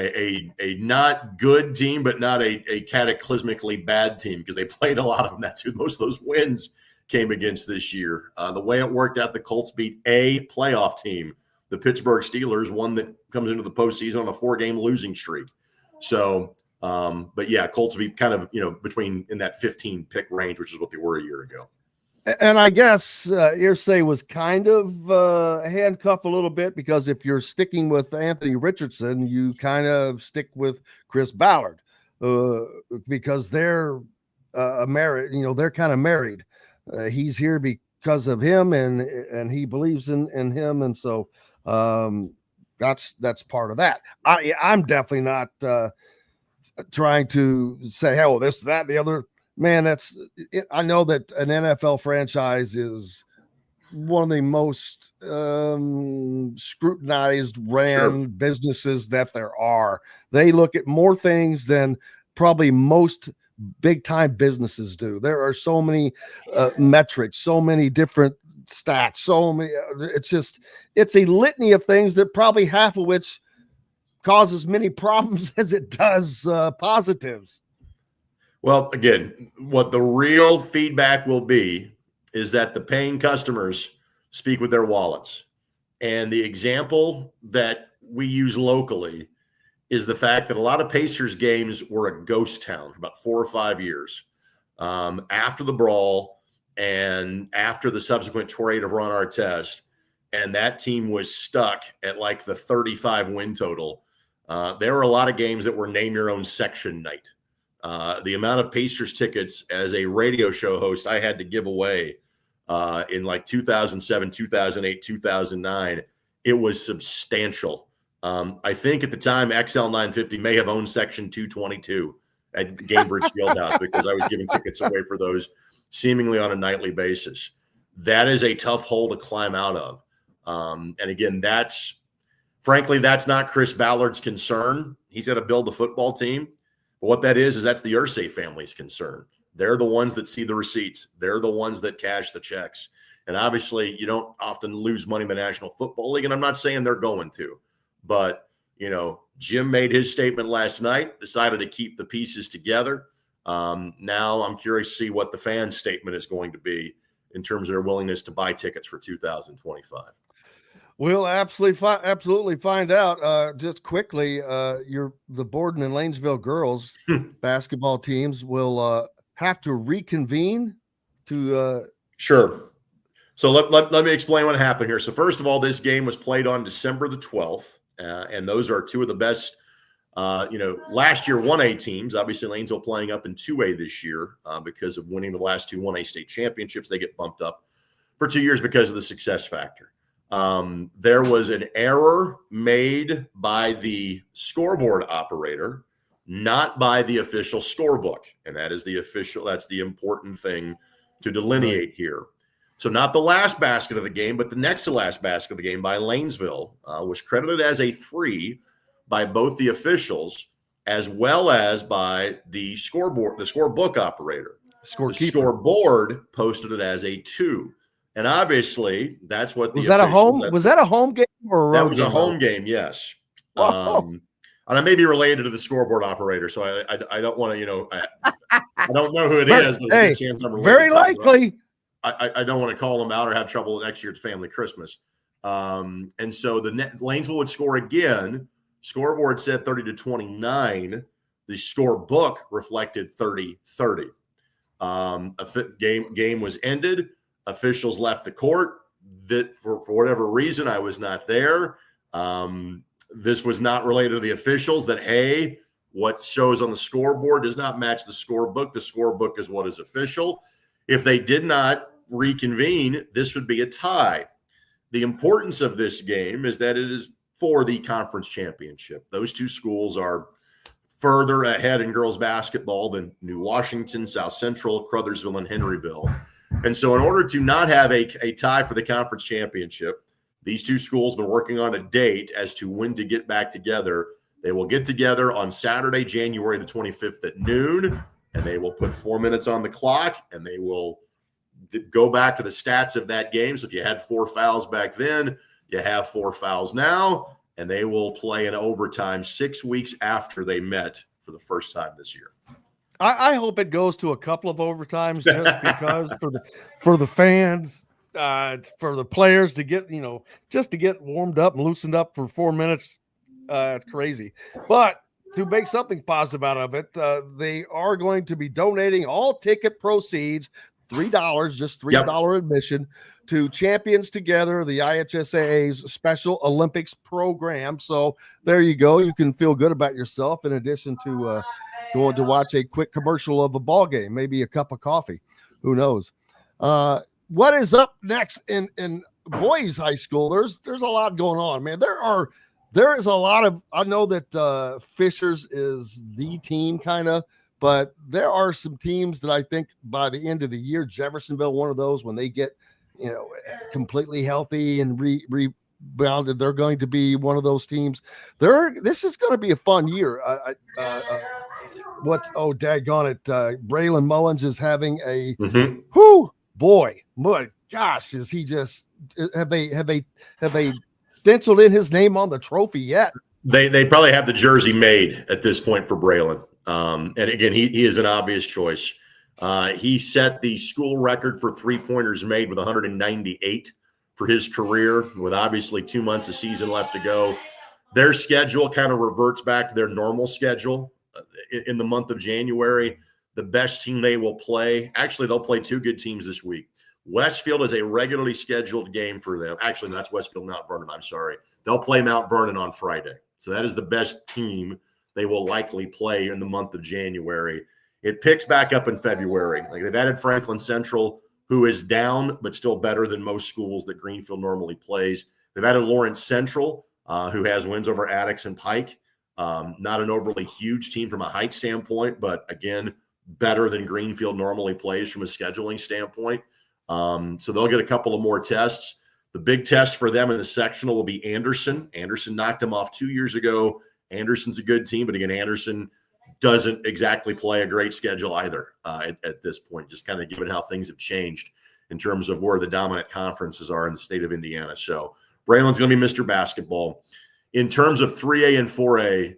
a not good team, but not a cataclysmically bad team, because they played a lot of them. That's who most of those wins came against this year. The way it worked out, the Colts beat a playoff team, the Pittsburgh Steelers, one that comes into the postseason on a 4-game losing streak. So, but yeah, Colts will be kind of, between in that 15 pick range, which is what they were a year ago. And I guess Irsay was kind of handcuffed a little bit, because if you're sticking with Anthony Richardson, you kind of stick with Chris Ballard because they're married. They're kind of married. He's here because of him, and he believes in him, and so that's part of that. I'm definitely not trying to say, "Hey, well, this, that, the other." Man, that's it. I know that an NFL franchise is one of the most scrutinized businesses that there are. They look at more things than probably most big time businesses do. There are so many metrics, so many different stats, so many. It's a litany of things that probably half of which causes many problems as it does positives. Well, again, what the real feedback will be is that the paying customers speak with their wallets. And the example that we use locally is the fact that a lot of Pacers games were a ghost town for about 4 or 5 years. After the brawl and after the subsequent trade of Ron Artest, and that team was stuck at like the 35 win total. There were a lot of games that were name your own section night. The amount of Pacers tickets as a radio show host I had to give away in like 2007, 2008, 2009, it was substantial. I think at the time XL 950 may have owned section 222 at Gainbridge Fieldhouse because I was giving tickets away for those seemingly on a nightly basis. That is a tough hole to climb out of. And again, that's not Chris Ballard's concern. He's got to build a football team. But what that is that's the Irsay family's concern. They're the ones that see the receipts. They're the ones that cash the checks. And obviously, you don't often lose money in the National Football League, and I'm not saying they're going to. But, Jim made his statement last night, decided to keep the pieces together. Now I'm curious to see what the fan statement is going to be in terms of their willingness to buy tickets for 2025. We'll absolutely find out. Just quickly, the Borden and Lanesville girls basketball teams will have to reconvene to. Sure. So let me explain what happened here. So first of all, this game was played on December the 12th, and those are two of the best. Last year 1A teams. Obviously, Lanesville playing up in 2A this year because of winning the last two 1A state championships. They get bumped up for 2 years because of the success factor. There was an error made by the scoreboard operator, not by the official scorebook. And that's the important thing to delineate here. So not the last basket of the game, but the next to last basket of the game by Lanesville was credited as a 3 by both the officials as well as by the scorebook operator. The scoreboard posted it as a 2. And obviously, that's what was that a home game or a road that was game? A home game? Yes. And I may be related to the scoreboard operator, so I don't want to, I don't know who it is, but there's a chance I'm related. Very likely. I don't want to call them out or have trouble next year at family Christmas. And so Lanesville would score again. Scoreboard said 30-29. The scorebook reflected 30-30. Game was ended. Officials left the court. That for whatever reason, I was not there. This was not related to the officials. That hey, what shows on the scoreboard does not match the scorebook. The scorebook is what is official. If they did not reconvene, this would be a tie. The importance of this game is that it is for the conference championship. Those two schools are further ahead in girls basketball than New Washington, South Central, Crothersville, and Henryville. And so in order to not have a tie for the conference championship, these two schools have been working on a date as to when to get back together. They will get together on Saturday, January the 25th at noon, and they will put 4 minutes on the clock, and they will go back to the stats of that game. So if you had 4 fouls back then, you have 4 fouls now, and they will play in overtime 6 weeks after they met for the first time this year. I hope it goes to a couple of overtimes just because for the fans, for the players to get, just to get warmed up and loosened up for 4 minutes. It's crazy. But to make something positive out of it, they are going to be donating all ticket proceeds, $3, just $3 admission, to Champions Together, the IHSAA's Special Olympics program. So there you go. You can feel good about yourself in addition to going to watch a quick commercial of a ball game, maybe a cup of coffee. Who knows? What is up next in boys high school? There's a lot going on, man. There is a lot of, I know that Fischer's is the team kind of, but there are some teams that I think by the end of the year, Jeffersonville, one of those, when they get, completely healthy and rebounded, they're going to be one of those teams. This is going to be a fun year. Daggone it. Braylon Mullins is having a, my gosh, is he just, have they stenciled in his name on the trophy yet? They probably have the jersey made at this point for Braylon. And again, he is an obvious choice. He set the school record for three-pointers made with 198 for his career, with obviously 2 months of season left to go. Their schedule kind of reverts back to their normal schedule in the month of January. The best team they will play, actually, they'll play two good teams this week. Westfield is a regularly scheduled game for them. Actually, that's Westfield, Mount Vernon. I'm sorry. They'll play Mount Vernon on Friday. So that is the best team they will likely play in the month of January. It picks back up in February. Like, they've added Franklin Central, who is down, but still better than most schools that Greenfield normally plays. They've added Lawrence Central, who has wins over Attucks and Pike. Not an overly huge team from a height standpoint, but again, better than Greenfield normally plays from a scheduling standpoint. So they'll get a couple of more tests. The big test for them in the sectional will be Anderson. Anderson knocked them off 2 years ago. Anderson's a good team, but again, Anderson doesn't exactly play a great schedule either at this point, just kind of given how things have changed in terms of where the dominant conferences are in the state of Indiana. So Braylon's going to be Mr. Basketball. In terms of 3A and 4A,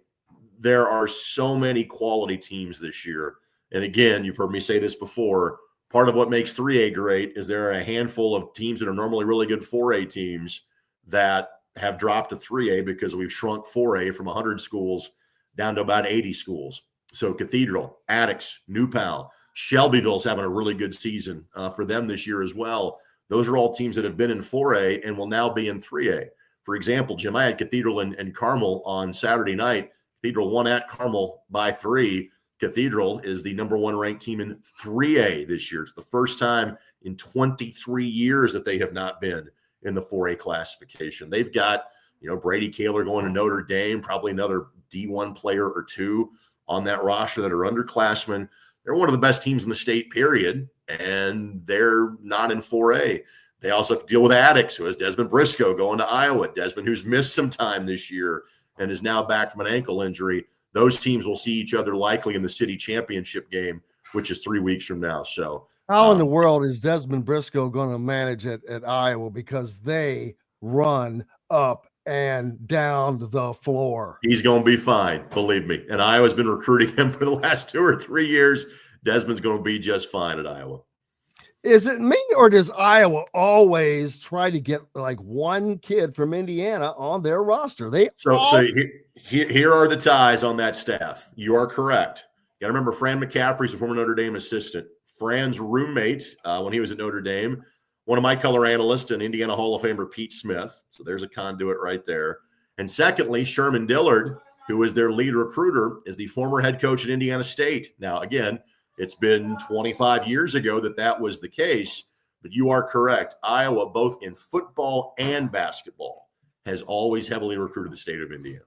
there are so many quality teams this year. And again, you've heard me say this before, part of what makes 3A great is there are a handful of teams that are normally really good 4A teams that have dropped to 3A because we've shrunk 4A from 100 schools down to about 80 schools. So Cathedral, Attucks, New Pal, Shelbyville's having a really good season for them this year as well. Those are all teams that have been in 4A and will now be in 3A. For example, Jim, I had Cathedral and Carmel on Saturday night. Cathedral won at Carmel by 3. Cathedral is the number one ranked team in 3A this year. It's the first time in 23 years that they have not been in the 4A classification. They've got, Brady Kaler going to Notre Dame, probably another D1 player or two on that roster that are underclassmen. They're one of the best teams in the state, period, and they're not in 4A. They also have to deal with Attucks, who has Desmond Briscoe going to Iowa. Desmond, who's missed some time this year and is now back from an ankle injury. Those teams will see each other likely in the city championship game, which is 3 weeks from now. So how in the world is Desmond Briscoe going to manage at Iowa? Because they run up and down the floor. He's going to be fine, believe me. And Iowa's been recruiting him for the last 2 or 3 years. Desmond's going to be just fine at Iowa. Is it me, or does Iowa always try to get like one kid from Indiana on their roster? So here are the ties on that staff. You are correct. You got to remember, Fran McCaffrey's a former Notre Dame assistant. Fran's roommate when he was at Notre Dame, one of my color analysts and Indiana Hall of Famer Pete Smith. So there's a conduit right there. And secondly, Sherman Dillard, who is their lead recruiter, is the former head coach at Indiana State. Now, again, it's been 25 years ago that was the case, but you are correct. Iowa, both in football and basketball, has always heavily recruited the state of Indiana.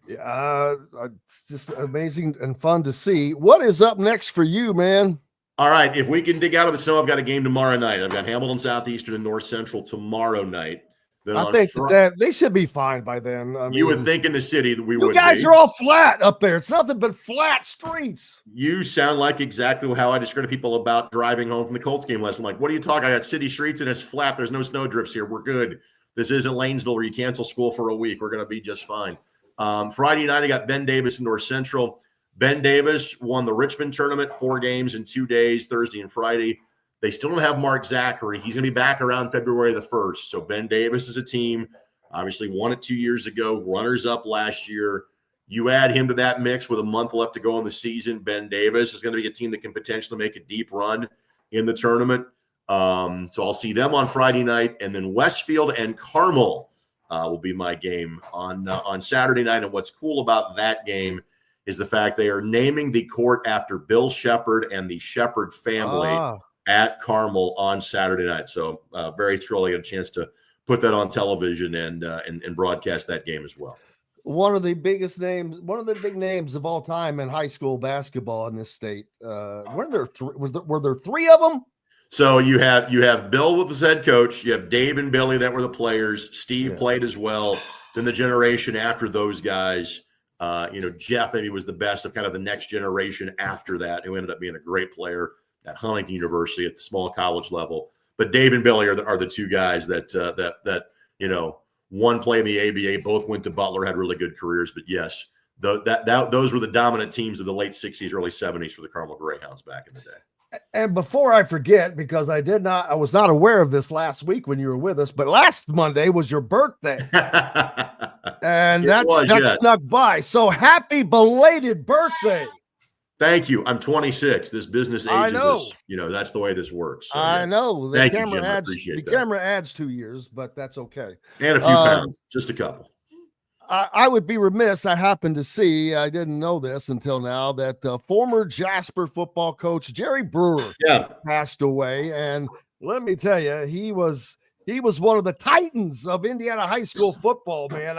Yeah, it's just amazing and fun to see. What is up next for you, man? All right, if we can dig out of the snow, I've got a game tomorrow night. I've got Hamilton Southeastern and North Central tomorrow night. Then I think that they should be fine by then. I mean, you would think in the city that we would. You guys are all flat up there. It's nothing but flat streets. You sound like exactly how I described to people about driving home from the Colts game last night. I'm like, what are you talking? I got city streets and it's flat. There's no snowdrifts here. We're good. This isn't Lanesville where you cancel school for a week. We're going to be just fine. Friday night, I got Ben Davis and North Central. Ben Davis won the Richmond tournament, 4 games in 2 days, Thursday and Friday. They still don't have Mark Zachary. He's going to be back around February the 1st. So Ben Davis is a team, obviously won it 2 years ago, runners-up last year. You add him to that mix with a month left to go in the season, Ben Davis is going to be a team that can potentially make a deep run in the tournament. So I'll see them on Friday night, and then Westfield and Carmel will be my game on Saturday night. And what's cool about that game is the fact they are naming the court after Bill Shepard and the Shepard family at Carmel on Saturday night. So very thrilled I got a chance to put that on television and broadcast that game as well. One of the biggest names, one of the big names of all time in high school basketball in this state. Were there 3 of them? So you have Bill with his head coach. You have Dave and Billy that were the players. Steve played as well. Then the generation after those guys, Jeff maybe was the best of kind of the next generation after that, who ended up being a great player at Huntington University at the small college level. But Dave and Billy are the 2 guys that one play in the ABA, both went to Butler, had really good careers. But yes, those were the dominant teams of the late 60s, early 70s for the Carmel Greyhounds back in the day. And before I forget, because I was not aware of this last week when you were with us, but last Monday was your birthday. And that snuck by. So happy belated birthday. Thank you. I'm 26. This business ages us. That's the way this works. So, I know. Thank you, Jim. I appreciate that. The camera adds 2 years, but that's okay. And a few pounds, just a couple. I would be remiss. I happened to see, I didn't know this until now, that former Jasper football coach Jerry Brewer passed away. And let me tell you, he was one of the titans of Indiana high school football, man.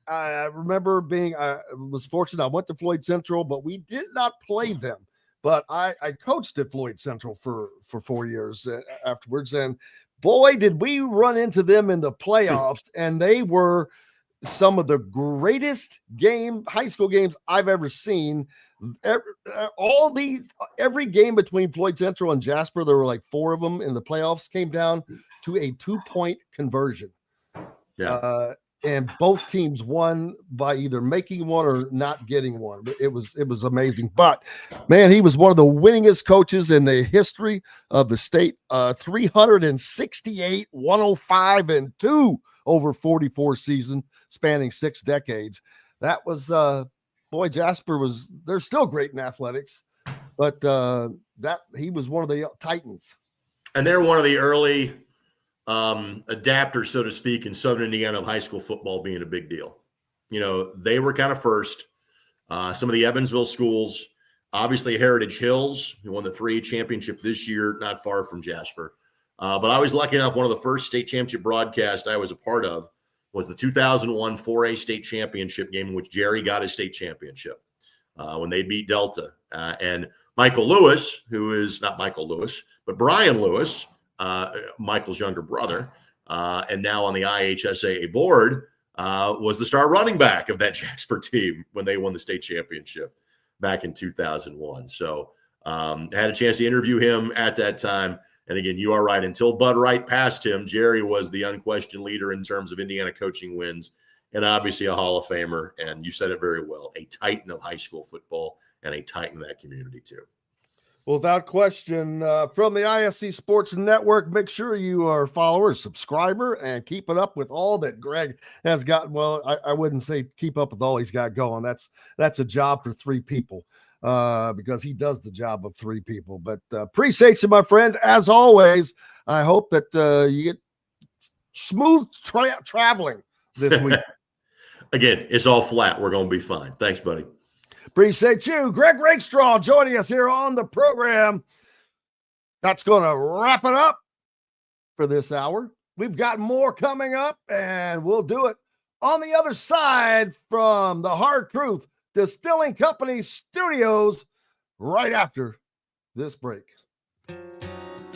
I remember was fortunate. I went to Floyd Central, but we did not play them. But I coached at Floyd Central for 4 years afterwards. And boy, did we run into them in the playoffs. And they were some of the greatest high school games I've ever seen. Every game between Floyd Central and Jasper, there were like 4 of them in the playoffs, came down to a 2-point conversion. And both teams won by either making one or not getting one. It was amazing. But man, he was one of the winningest coaches in the history of the state. 368, 105-2 over 44 seasons, spanning 6 decades. That was Jasper they're still great in athletics, but he was one of the titans. And they're one of the early adapters, so to speak, in Southern Indiana of high school football being a big deal. They were kind of first. Some of the Evansville schools, obviously Heritage Hills, who won the 3A championship this year, not far from Jasper. But I was lucky enough, one of the first state championship broadcasts I was a part of was the 2001 4A state championship game in which Jerry got his state championship when they beat Delta. And Michael Lewis, who is not Michael Lewis, but Brian Lewis, Michael's younger brother, and now on the IHSAA board, was the star running back of that Jasper team when they won the state championship back in 2001. So I had a chance to interview him at that time. And again, you are right. Until Bud Wright passed him, Jerry was the unquestioned leader in terms of Indiana coaching wins, and obviously a Hall of Famer. And you said it very well, a titan of high school football and a titan of that community too. Without question, from the ISC Sports Network, make sure you are a follower, subscriber, and keep it up with all that Greg has got. Well, I wouldn't say keep up with all he's got going. That's a job for 3 people. Because he does the job of 3 people. But appreciate you, my friend. As always, I hope that you get smooth traveling this week. Again, it's all flat. We're going to be fine. Thanks, buddy. Appreciate you. Greg Rakestraw joining us here on the program. That's going to wrap it up for this hour. We've got more coming up, and we'll do it on the other side from the Hard Truth Distilling Company studios right after this break.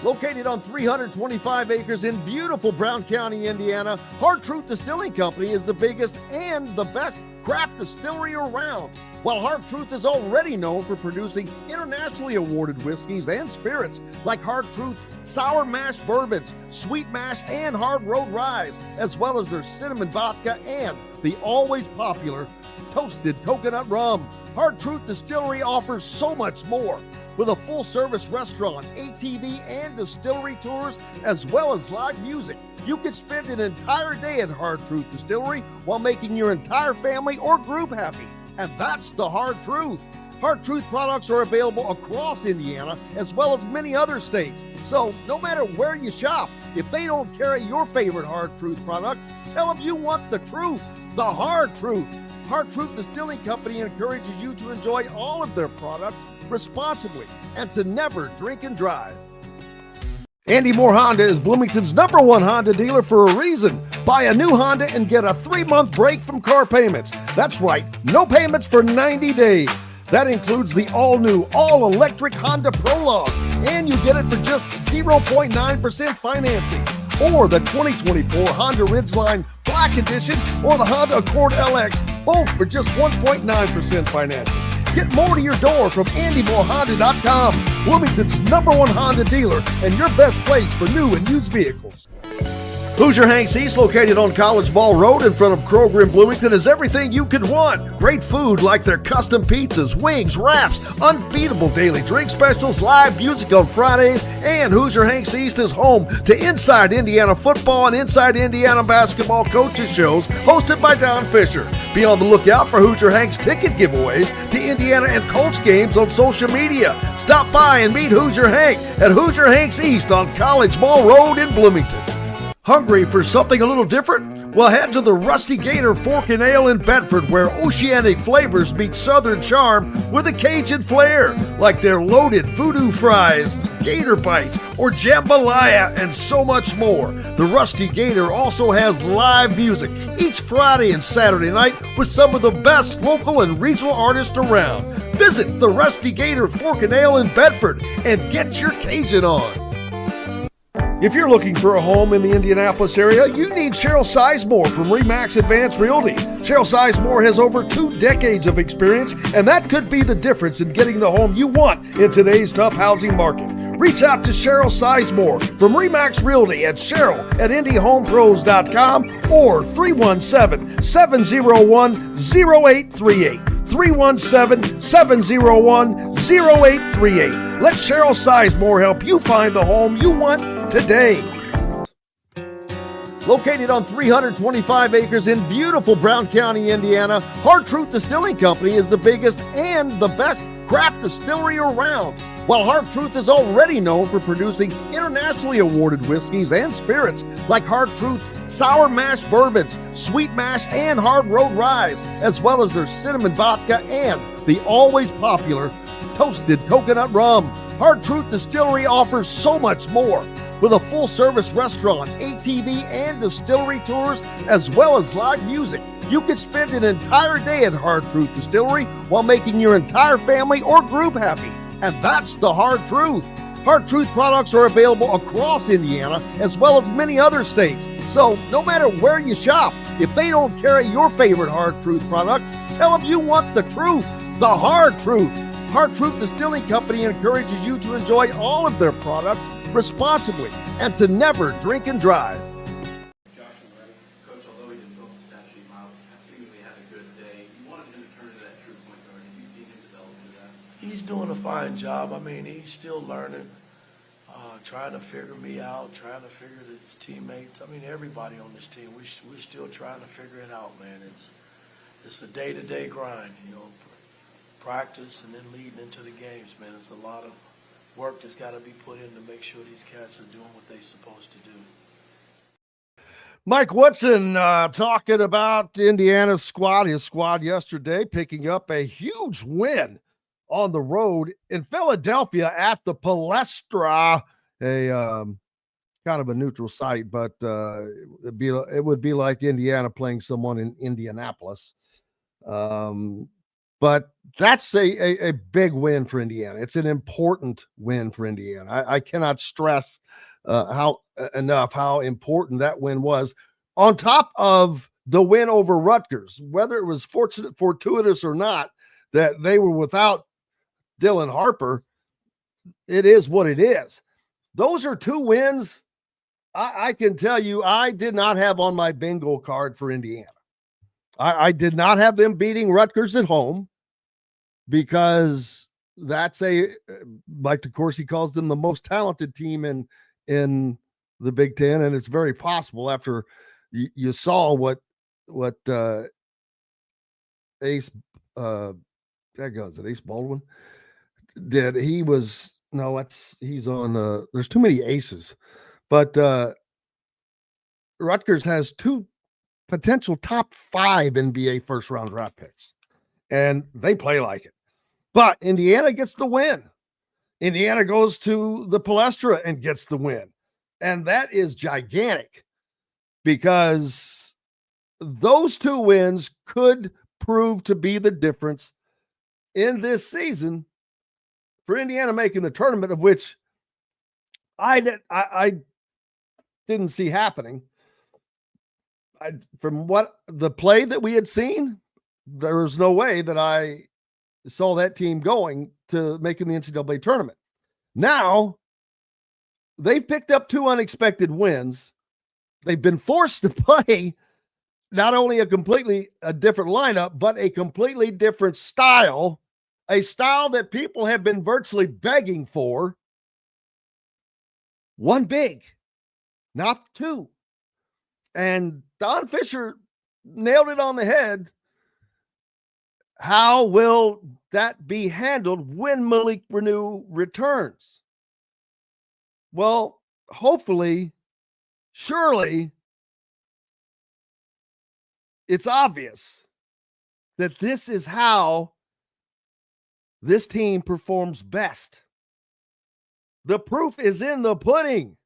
Located on 325 acres in beautiful Brown County, Indiana, Hard Truth Distilling Company is the biggest and the best craft distillery around. While Hard Truth is already known for producing internationally awarded whiskeys and spirits like Hard Truth's sour mash bourbons, sweet mash, and hard road ryes, as well as their cinnamon vodka and the always popular toasted coconut rum. Hard Truth Distillery offers so much more. With a full-service restaurant, ATV, and distillery tours, as well as live music, you can spend an entire day at Hard Truth Distillery while making your entire family or group happy. And that's the Hard Truth. Hard Truth products are available across Indiana, as well as many other states. So no matter where you shop, if they don't carry your favorite Hard Truth product, tell them you want the truth, the Hard Truth. Hard Truth Distilling Company encourages you to enjoy all of their products responsibly and to never drink and drive. Andy Moore Honda is Bloomington's #1 Honda dealer for a reason. Buy a new Honda and get a 3-month break from car payments. That's right, no payments for 90 days. That includes the all-new, all-electric Honda Prologue, and you get it for just 0.9% financing. Or the 2024 Honda Ridgeline Black Edition or the Honda Accord LX, both for just 1.9% financing. Get more to your door from AndyMooreHonda.com, Bloomington's #1 Honda dealer and your best place for new and used vehicles. Hoosier Hanks East, located on College Ball Road in front of Kroger in Bloomington, is everything you could want. Great food like their custom pizzas, wings, wraps, unbeatable daily drink specials, live music on Fridays, and Hoosier Hanks East is home to Inside Indiana Football and Inside Indiana Basketball coaches shows hosted by Don Fischer. Be on the lookout for Hoosier Hanks ticket giveaways to Indiana and Colts games on social media. Stop by and meet Hoosier Hank at Hoosier Hanks East on College Ball Road in Bloomington. Hungry for something a little different? Well, head to the Rusty Gator Fork and Ale in Bedford, where oceanic flavors meet southern charm with a Cajun flair, like their loaded voodoo fries, gator bites, or jambalaya, and so much more. The Rusty Gator also has live music each Friday and Saturday night with some of the best local and regional artists around. Visit the Rusty Gator Fork and Ale in Bedford and get your Cajun on. If you're looking for a home in the Indianapolis area, you need Cheryl Sizemore from Remax Advanced Realty. Cheryl Sizemore has over 2 decades of experience, and that could be the difference in getting the home you want in today's tough housing market. Reach out to Cheryl Sizemore from Remax Realty at Cheryl@IndyHomePros.com or 317-701-0838. 317-701-0838. Let Cheryl Sizemore help you find the home you want today. Located on 325 acres in beautiful Brown County, Indiana, Hard Truth Distilling Company is the biggest and the best craft distillery around. While Hard Truth is already known for producing internationally awarded whiskeys and spirits like Hard Truth's sour mash bourbons, sweet mash, and hard road ryes, as well as their cinnamon vodka and the always popular toasted coconut rum. Hard Truth Distillery offers so much more. With a full-service restaurant, ATV, and distillery tours, as well as live music, you can spend an entire day at Hard Truth Distillery while making your entire family or group happy. And that's the Hard Truth. Hard Truth products are available across Indiana, as well as many other states. So no matter where you shop, if they don't carry your favorite Hard Truth product, tell them you want the truth, the Hard Truth. Hard Truth Distilling Company encourages you to enjoy all of their products responsibly and to never drink and drive. Coach, although he didn't fill the stat sheet, Miles seemingly had a good day. You wanted him to turn into that true point guard. Have you seen him develop into that? He's doing a fine job. I mean, he's still learning, trying to figure me out, trying to figure his teammates. I mean, everybody on this team, we're still trying to figure it out, man. It's a day-to-day grind, you know, practice and then leading into the games, man. It's a lot of work that's got to be put in to make sure these cats are doing what they're supposed to do. Mike Woodson talking about Indiana's squad, his squad yesterday, picking up a huge win on the road in Philadelphia at the Palestra, a kind of a neutral site, but it would be like Indiana playing someone in Indianapolis. But that's a big win for Indiana. It's an important win for Indiana. I cannot stress how important that win was, on top of the win over Rutgers, whether it was fortuitous or not that they were without Dylan Harper. It is what it is. Those are 2 wins. I can tell you, I did not have on my bingo card for Indiana. I did not have them beating Rutgers at home because that's like DeCourcy calls them, the most talented team in the Big Ten, and it's very possible after you saw what Ace Ace Baldwin did. He's on there's too many aces, but Rutgers has 2 potential top 5 NBA first round draft picks, and they play like it. But Indiana gets the win. Indiana goes to the Palestra and gets the win. And that is gigantic because those 2 wins could prove to be the difference in this season for Indiana making the tournament, of which I didn't see happening. From what the play that we had seen, there was no way that I saw that team going to making the NCAA tournament. Now, they've picked up 2 unexpected wins. They've been forced to play not only a different lineup, but a completely different style, a style that people have been virtually begging for. 1 big, not 2. And Don Fischer nailed it on the head. How will that be handled when Malik Reneau returns? Well, hopefully, surely, it's obvious that this is how this team performs best. The proof is in the pudding.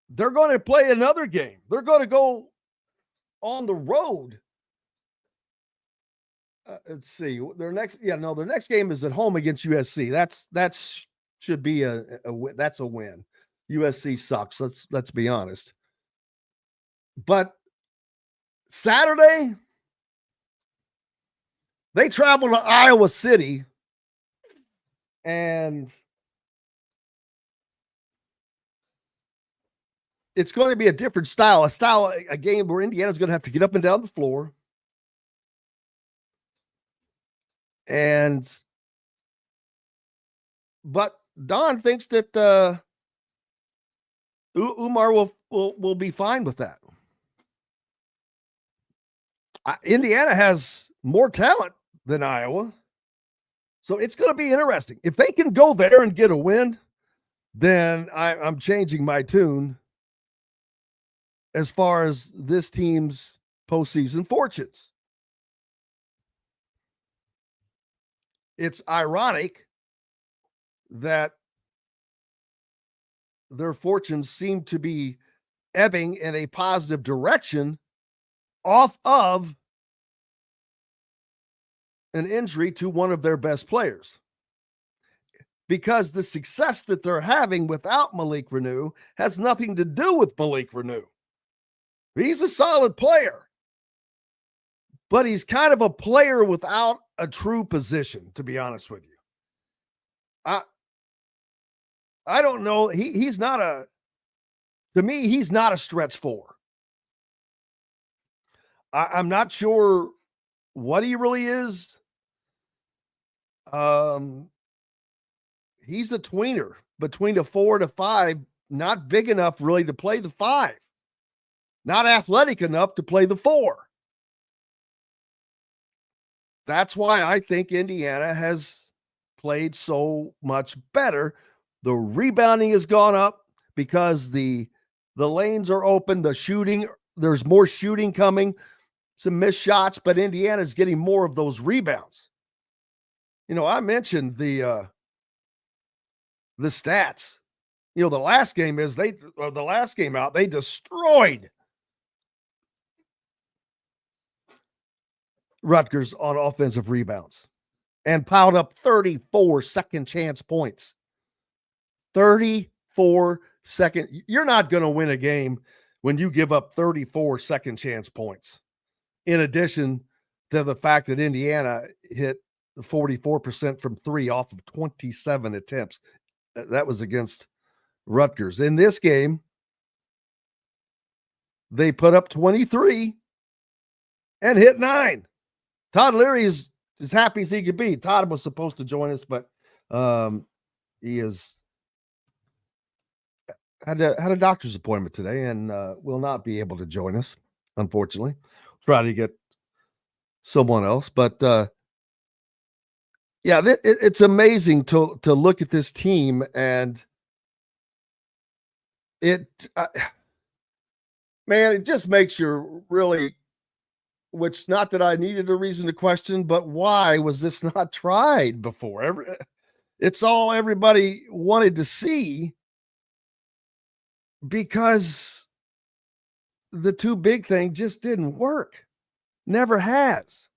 They're going to play another game. They're going to go on the road. Let's see. Their next game is at home against USC. That's should be that's a win. USC sucks. Let's be honest. But Saturday, they travel to Iowa City, and it's going to be a different style, a game where Indiana's going to have to get up and down the floor. But Don thinks that Umar will be fine with that. Indiana has more talent than Iowa, so it's going to be interesting. If they can go there and get a win, then I'm changing my tune as far as this team's postseason fortunes. It's ironic that their fortunes seem to be ebbing in a positive direction off of an injury to one of their best players. Because the success that they're having without Malik Reneau has nothing to do with Malik Reneau. He's a solid player, but he's kind of a player without a true position, to be honest with you. I don't know. He's not to me, he's not a stretch 4. I'm not sure what he really is. He's a tweener between a 4 to 5, not big enough really to play the 5, not athletic enough to play the 4. That's why I think Indiana has played so much better. The rebounding has gone up because the lanes are open, the shooting, there's more shooting coming, some missed shots, but Indiana's getting more of those rebounds. You know, I mentioned the stats. You know, the last game out, they destroyed Rutgers on offensive rebounds and piled up 34 second chance points. 34 34 second. You're not going to win a game when you give up 34 second chance points. In addition to the fact that Indiana hit 44% from three off of 27 attempts. That was against Rutgers. In this game, they put up 23 and hit 9. Todd Leary is as happy as he could be. Todd was supposed to join us, but he is had a doctor's appointment today and will not be able to join us, unfortunately. Try to get someone else, but yeah, it's amazing to look at this team, and it just makes you really, which not that I needed a reason to question, but why was this not tried before? It's all everybody wanted to see, because the two big thing just didn't work. Never has.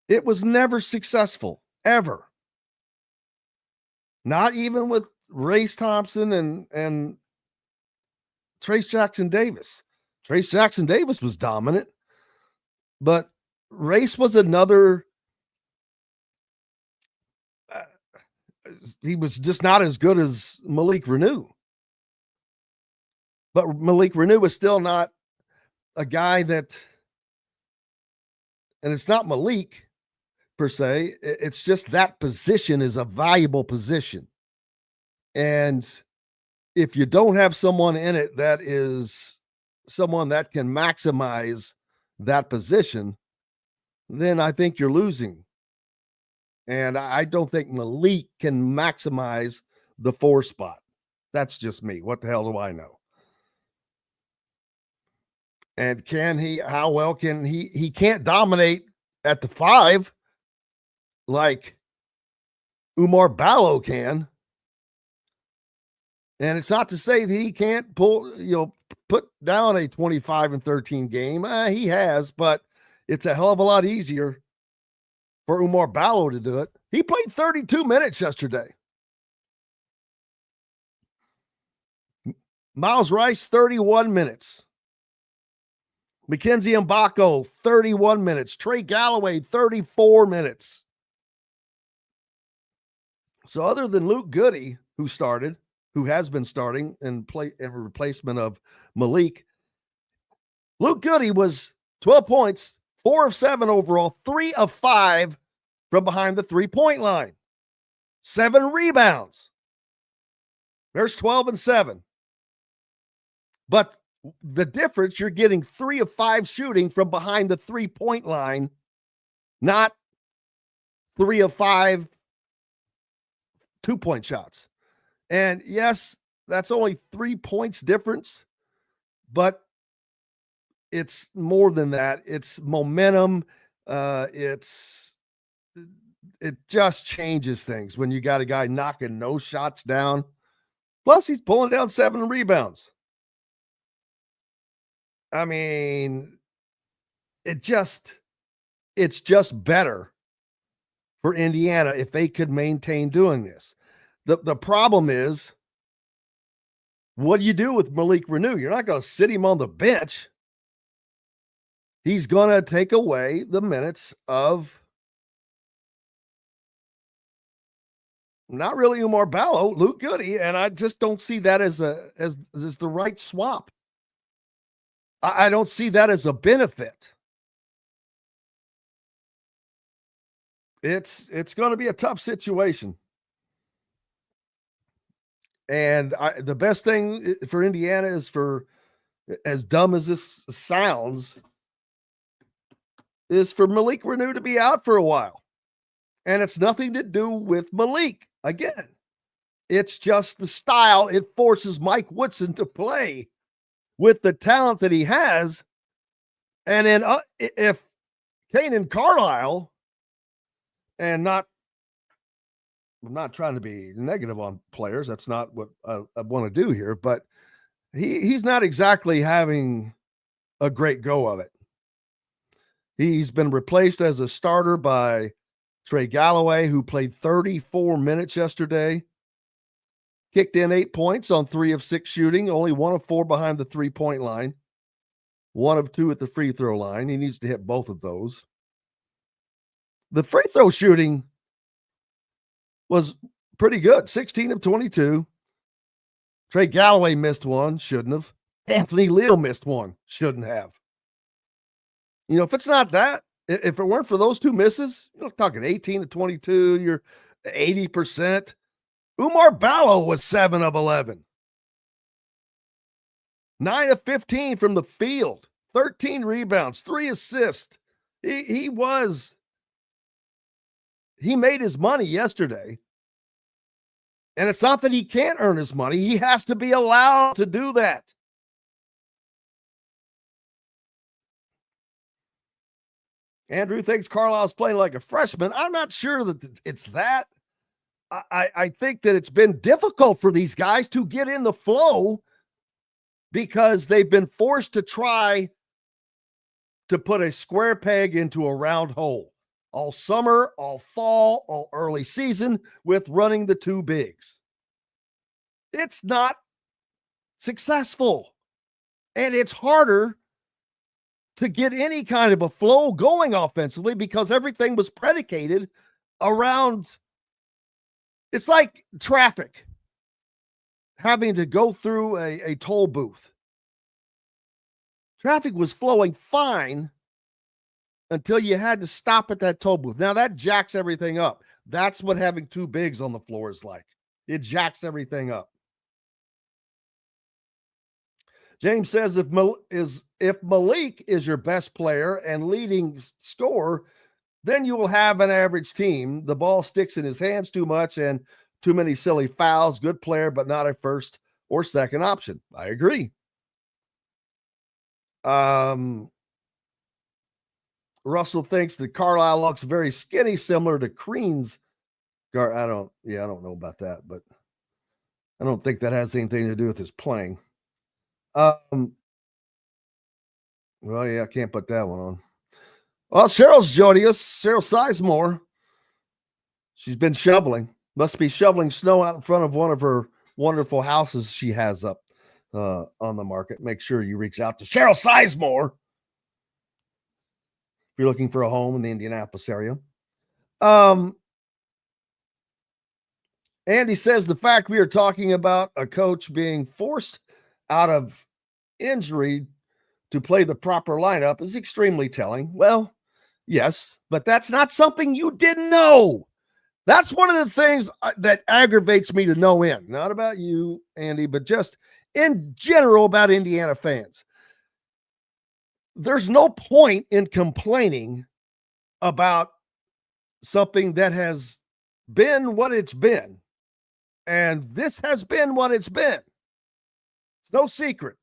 It was never successful, ever. Not even with Race Thompson and Trace Jackson Davis. Trace Jackson Davis was dominant, but Race was another. He was just not as good as Malik Reneau. But Malik Reneau is still not a guy that, and it's not Malik per se, it's just that position is a valuable position. And if you don't have someone in it that is someone that can maximize that position, then I think you're losing. And I don't think Malik can maximize the 4 spot. That's just me. What the hell do I know? And how well can he can't dominate at the 5 like Umar Ballo can. And it's not to say that he can't put down a 25-13 game. He has, but it's a hell of a lot easier for Umar Ballo to do it. He played 32 minutes yesterday. Miles Rice, 31 minutes. Mackenzie Mbako, 31 minutes. Trey Galloway, 34 minutes. So other than Luke Goody, who has been starting and play in replacement of Malik, Luke Goody was 12 points, 4 of 7 overall, 3 of 5 from behind the 3-point line, 7 rebounds. There's 12 and 7. But the difference, you're getting 3 of 5 shooting from behind the 3-point line, not 3 of 5 2-point shots. And yes, that's only 3 points difference, but it's more than that. It's momentum. It just changes things when you got a guy knocking no shots down. Plus, he's pulling down 7 rebounds. I mean, it's just better for Indiana if they could maintain doing this. The problem is, what do you do with Malik Reneau? You're not going to sit him on the bench. He's going to take away the minutes of not really Umar Ballo, Luke Goody, and I just don't see that as the right swap. I don't see that as a benefit. It's going to be a tough situation. And the best thing for Indiana is, for as dumb as this sounds, is for Malik Reneau to be out for a while. And it's nothing to do with Malik. Again, it's just the style. It forces Mike Woodson to play with the talent that he has. And then if Kanan Carlisle, and I'm not trying to be negative on players, that's not what I want to do here, but he's not exactly having a great go of it. He's been replaced as a starter by Trey Galloway, who played 34 minutes yesterday. Kicked in 8 points on 3 of 6 shooting, only 1 of 4 behind the 3-point line, 1 of 2 at the free throw line. He needs to hit both of those. The free throw shooting was pretty good, 16 of 22. Trey Galloway missed one, shouldn't have. Anthony Leal missed one, shouldn't have. You know, if it's not that, if it weren't for those 2 misses, you're talking 18 to 22, you're 80%. Umar Ballo was 7 of 11. 9 of 15 from the field, 13 rebounds, 3 assists. He made his money yesterday. And it's not that he can't earn his money. He has to be allowed to do that. Andrew thinks Carlisle's playing like a freshman. I'm not sure that it's that. I think that it's been difficult for these guys to get in the flow because they've been forced to try to put a square peg into a round hole all summer, all fall, all early season with running the 2 bigs. It's not successful, and it's harder to get any kind of a flow going offensively because everything was predicated around. It's like traffic, having to go through a toll booth. Traffic was flowing fine until you had to stop at that toll booth. Now that jacks everything up. That's what having 2 bigs on the floor is like. It jacks everything up. James says if Malik is your best player and leading scorer, then you will have an average team. The ball sticks in his hands too much and too many silly fouls. Good player, but not a first or second option. I agree. Russell thinks that Carlisle looks very skinny, similar to Crean's. I don't know about that, but I don't think that has anything to do with his playing. Well, yeah, I can't put that one on. Well, Cheryl's joining us. Cheryl Sizemore. She's been shoveling. Must be shoveling snow out in front of one of her wonderful houses she has up on the market. Make sure you reach out to Cheryl Sizemore if you're looking for a home in the Indianapolis area. Andy says the fact we are talking about a coach being forced out of injury to play the proper lineup is extremely telling. Well, yes, but that's not something you didn't know. That's one of the things that aggravates me to no end. Not about you, Andy, but just in general about Indiana fans. There's no point in complaining about something that has been what it's been. And this has been what it's been. It's no secret.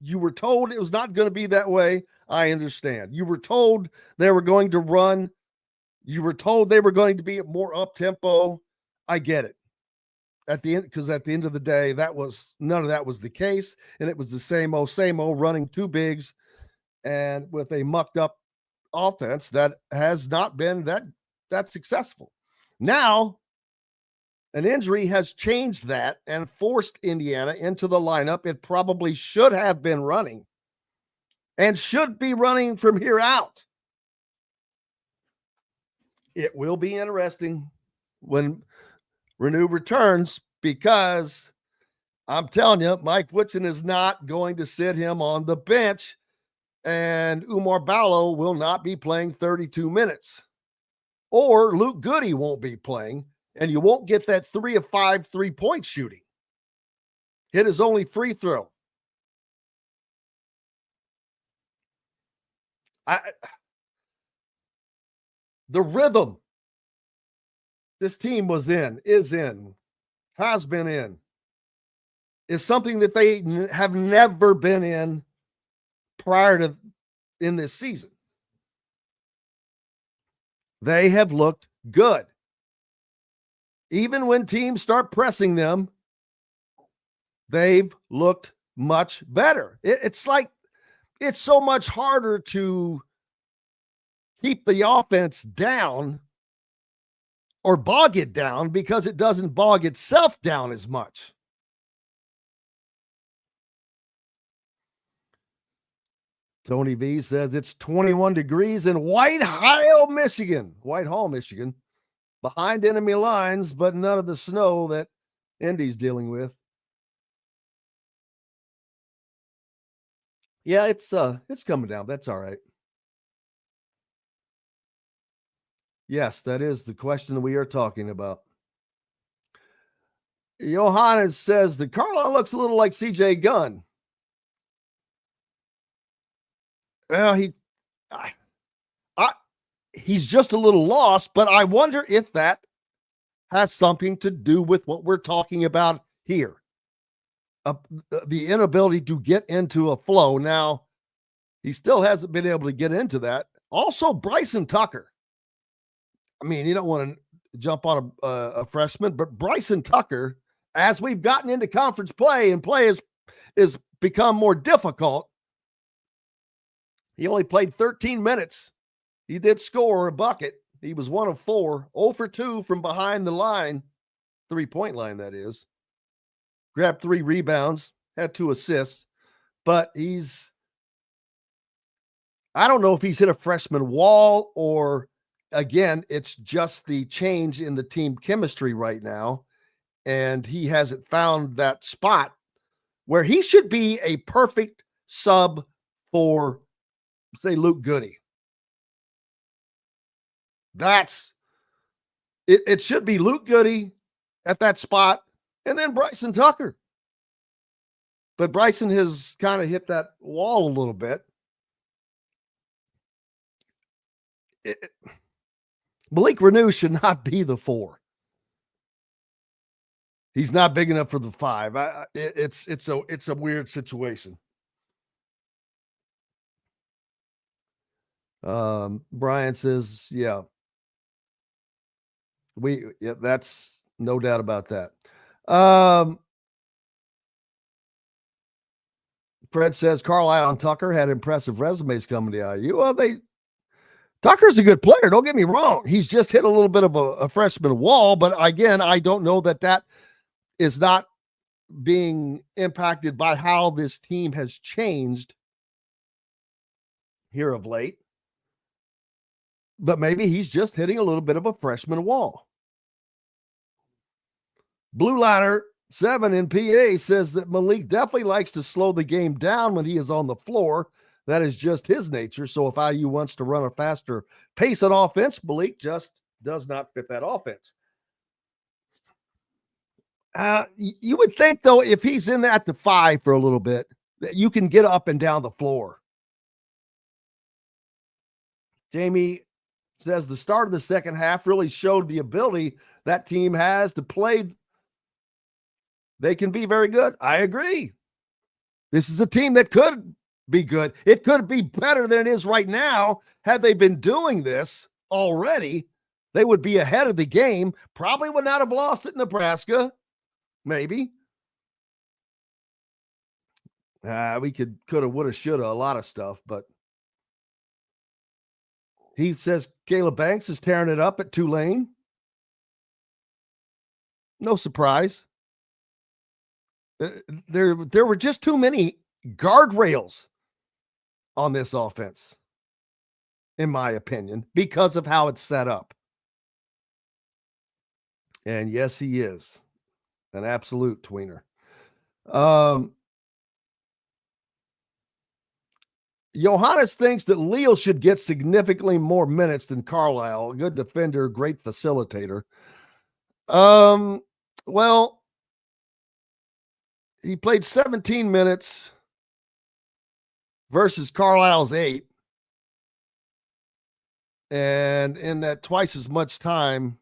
You were told it was not going to be that way. I understand. You were told they were going to run. You were told they were going to be more up tempo. I get it. At the end, because at the end of the day, none of that was the case, and it was the same old running 2 bigs, and with a mucked up offense that has not been that successful. Now, an injury has changed that and forced Indiana into the lineup it probably should have been running and should be running from here out. It will be interesting when Reneau returns because I'm telling you, Mike Woodson is not going to sit him on the bench, and Umar Ballo will not be playing 32 minutes. Or Luke Goody won't be playing. And you won't get that 3 of 5 3-point shooting. Hit his only free throw. The rhythm this team is in, has been in, is something that they have never been in prior to in this season. They have looked good. Even when teams start pressing them, they've looked much better. It's like it's so much harder to keep the offense down or bog it down because it doesn't bog itself down as much. Tony V says it's 21 degrees in Whitehall, Michigan, behind enemy lines, but none of the snow that Indy's dealing with. Yeah, it's coming down. That's all right. Yes, that is the question we are talking about. Johannes says the Carlisle looks a little like CJ Gunn. Well, he's just a little lost, but I wonder if that has something to do with what we're talking about here. The inability to get into a flow. Now, he still hasn't been able to get into that. Also, Bryson Tucker. I mean, you don't want to jump on a freshman, but Bryson Tucker, as we've gotten into conference play and play is become more difficult, he only played 13 minutes. He did score a bucket. He was 1 of 4, 0 for 2 from behind the line, 3-point line, that is. Grabbed 3 rebounds, had 2 assists, but I don't know if he's hit a freshman wall or, again, it's just the change in the team chemistry right now, and he hasn't found that spot where he should be a perfect sub for, say, Luke Goody. It should be Luke Goody at that spot, and then Bryson Tucker. But Bryson has kind of hit that wall a little bit. Malik Reneau should not be the 4. He's not big enough for the 5. It's a weird situation. Brian says, yeah. That's no doubt about that. Fred says Carlisle and Tucker had impressive resumes coming to IU. Well, Tucker's a good player. Don't get me wrong. He's just hit a little bit of a freshman wall, but again, I don't know that is not being impacted by how this team has changed here of late. But maybe he's just hitting a little bit of a freshman wall. Blue Liner 7 in PA says that Malik definitely likes to slow the game down when he is on the floor. That is just his nature. So if IU wants to run a faster pace on offense, Malik just does not fit that offense. You would think, though, if he's in at the 5 for a little bit, that you can get up and down the floor. Jamie says the start of the second half really showed the ability that team has to play. They can be very good. I agree. This is a team that could be good. It could be better than it is right now. Had they been doing this already, they would be ahead of the game. Probably would not have lost at Nebraska. Maybe. We could have, would have, should have, a lot of stuff, but he says Caleb Banks is tearing it up at Tulane. No surprise. There were just too many guardrails on this offense, in my opinion, because of how it's set up. And yes, he is an absolute tweener. Johannes thinks that Leal should get significantly more minutes than Carlisle. Good defender, great facilitator. Well, he played 17 minutes versus Carlisle's 8. And in that twice as much time,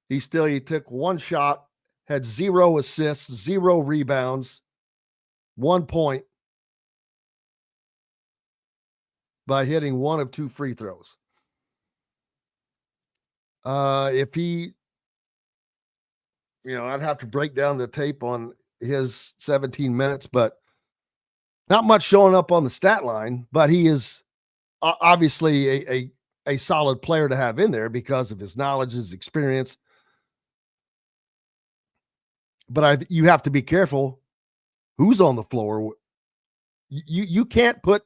he took 1 shot, had 0 assists, 0 rebounds, 1 point by hitting 1 of 2 free throws. If he, I'd have to break down the tape on his 17 minutes, but not much showing up on the stat line, but he is obviously a a solid player to have in there because of his knowledge, his experience. But you have to be careful who's on the floor. You can't put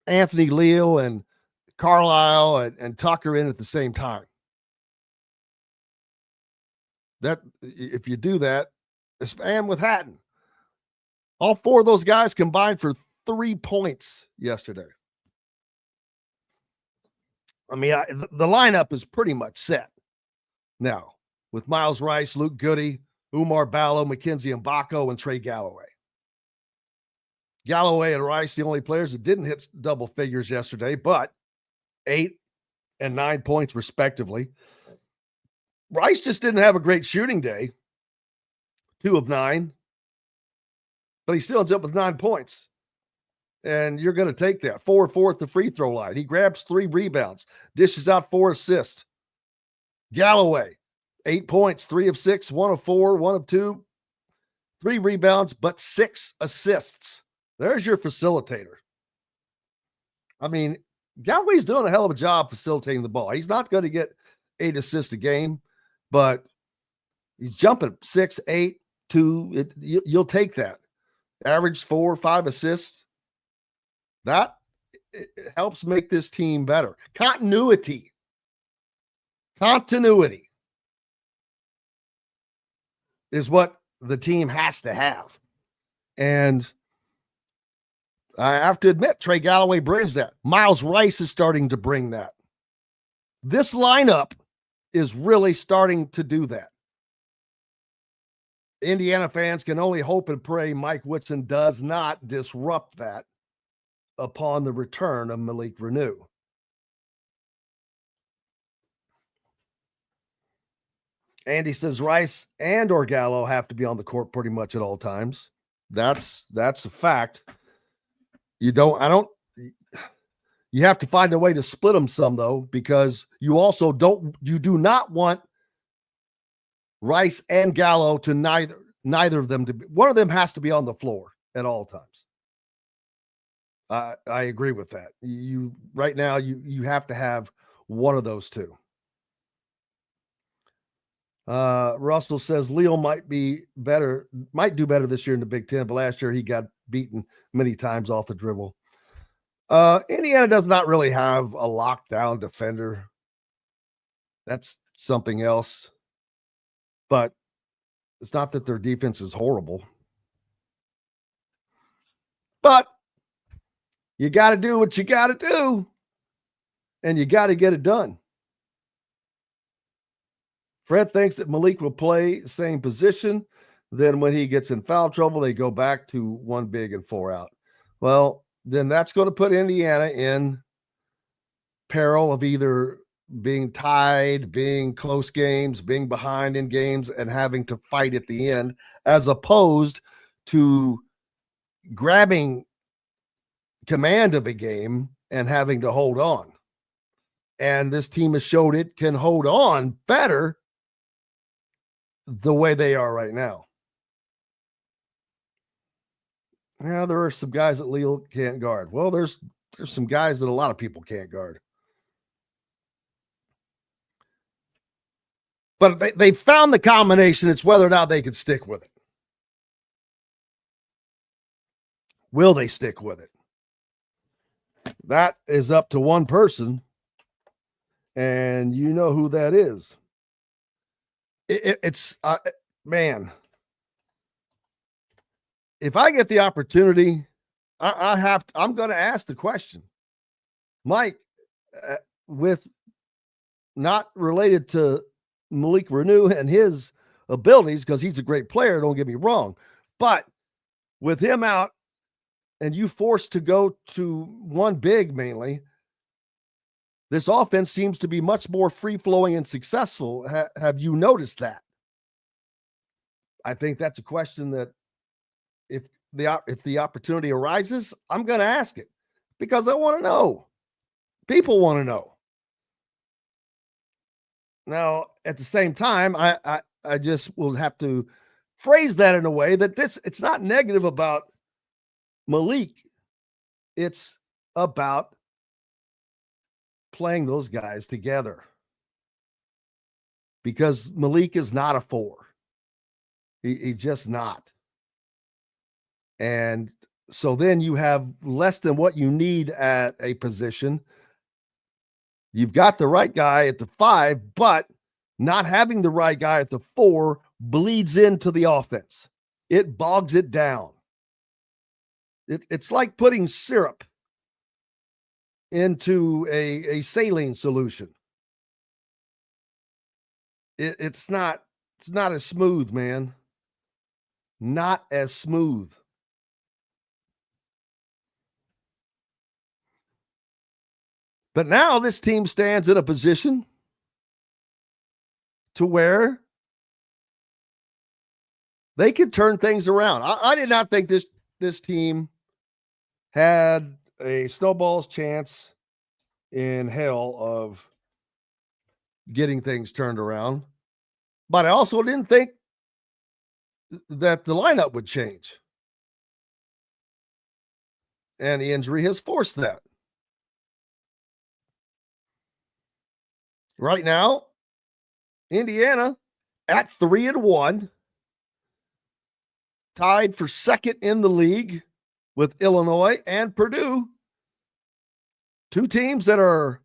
Anthony Leal and Carlisle and Tucker in at the same time. That if you do that, and with Hatton, all four of those guys combined for 3 points yesterday. I mean, the lineup is pretty much set now with Miles Rice, Luke Goody, Umar Ballo, Mackenzie Mbako, and Trey Galloway. Galloway and Rice, the only players that didn't hit double figures yesterday, but 8 and 9 points respectively. Rice just didn't have a great shooting day, 2 of 9, but he still ends up with 9 points. And you're going to take that. 4 at the free throw line. He grabs 3 rebounds, dishes out 4 assists. Galloway, 8 points, 3 of 6, 1 of 4, 1 of 2, 3 rebounds, but 6 assists. There's your facilitator. I mean, Galloway's doing a hell of a job facilitating the ball. He's not going to get 8 assists a game, but he's jumping 6, 8, 2. You'll take that. Average 4 or 5 assists. That helps make this team better. Continuity is what the team has to have. And I have to admit, Trey Galloway brings that. Miles Rice is starting to bring that. This lineup is really starting to do that. Indiana fans can only hope and pray Mike Whitson does not disrupt that upon the return of Malik Reneau. Andy says Rice and or Gallo have to be on the court pretty much at all times. That's a fact. You have to find a way to split them some though, because you do not want Rice and Gallo to neither of them to be, one of them has to be on the floor at all times. I agree with that. Right now you have to have one of those two. Russell says Leo might do better this year in the Big Ten, but last year he got beaten many times off the dribble. Indiana does not really have a lockdown defender. That's something else. But it's not that their defense is horrible. But you got to do what you got to do, and you got to get it done. Fred thinks that Malik will play the same position. Then when he gets in foul trouble, they go back to 1 big and 4 out. Well, then that's going to put Indiana in peril of either being tied, being close games, being behind in games, and having to fight at the end, as opposed to grabbing command of a game and having to hold on. And this team has showed it can hold on better the way they are right now. Yeah, there are some guys that Leo can't guard. Well, there's some guys that a lot of people can't guard. But they found the combination. It's whether or not they can stick with it. Will they stick with it? That is up to one person, and you know who that is. It's man. If I get the opportunity, I'm going to ask the question, Mike, with not related to Malik Reneau and his abilities, because he's a great player, don't get me wrong, but with him out and you forced to go to 1 big mainly, this offense seems to be much more free-flowing and successful. Have you noticed that? I think that's a question that if the opportunity arises, I'm going to ask it because I want to know. People want to know. Now, at the same time, I just will have to phrase that in a way that it's not negative about Malik. It's about playing those guys together because Malik is not a 4. He's just not. And so then you have less than what you need at a position. You've got the right guy at the 5, but not having the right guy at the 4 bleeds into the offense. It bogs it down. It's like putting syrup into a saline solution. It's not as smooth, man. Not as smooth. But now this team stands in a position to where they could turn things around. I did not think this team had a snowball's chance in hell of getting things turned around. But I also didn't think that the lineup would change. And the injury has forced that. Right now, Indiana at 3-1, tied for second in the league with Illinois and Purdue. Two teams that are,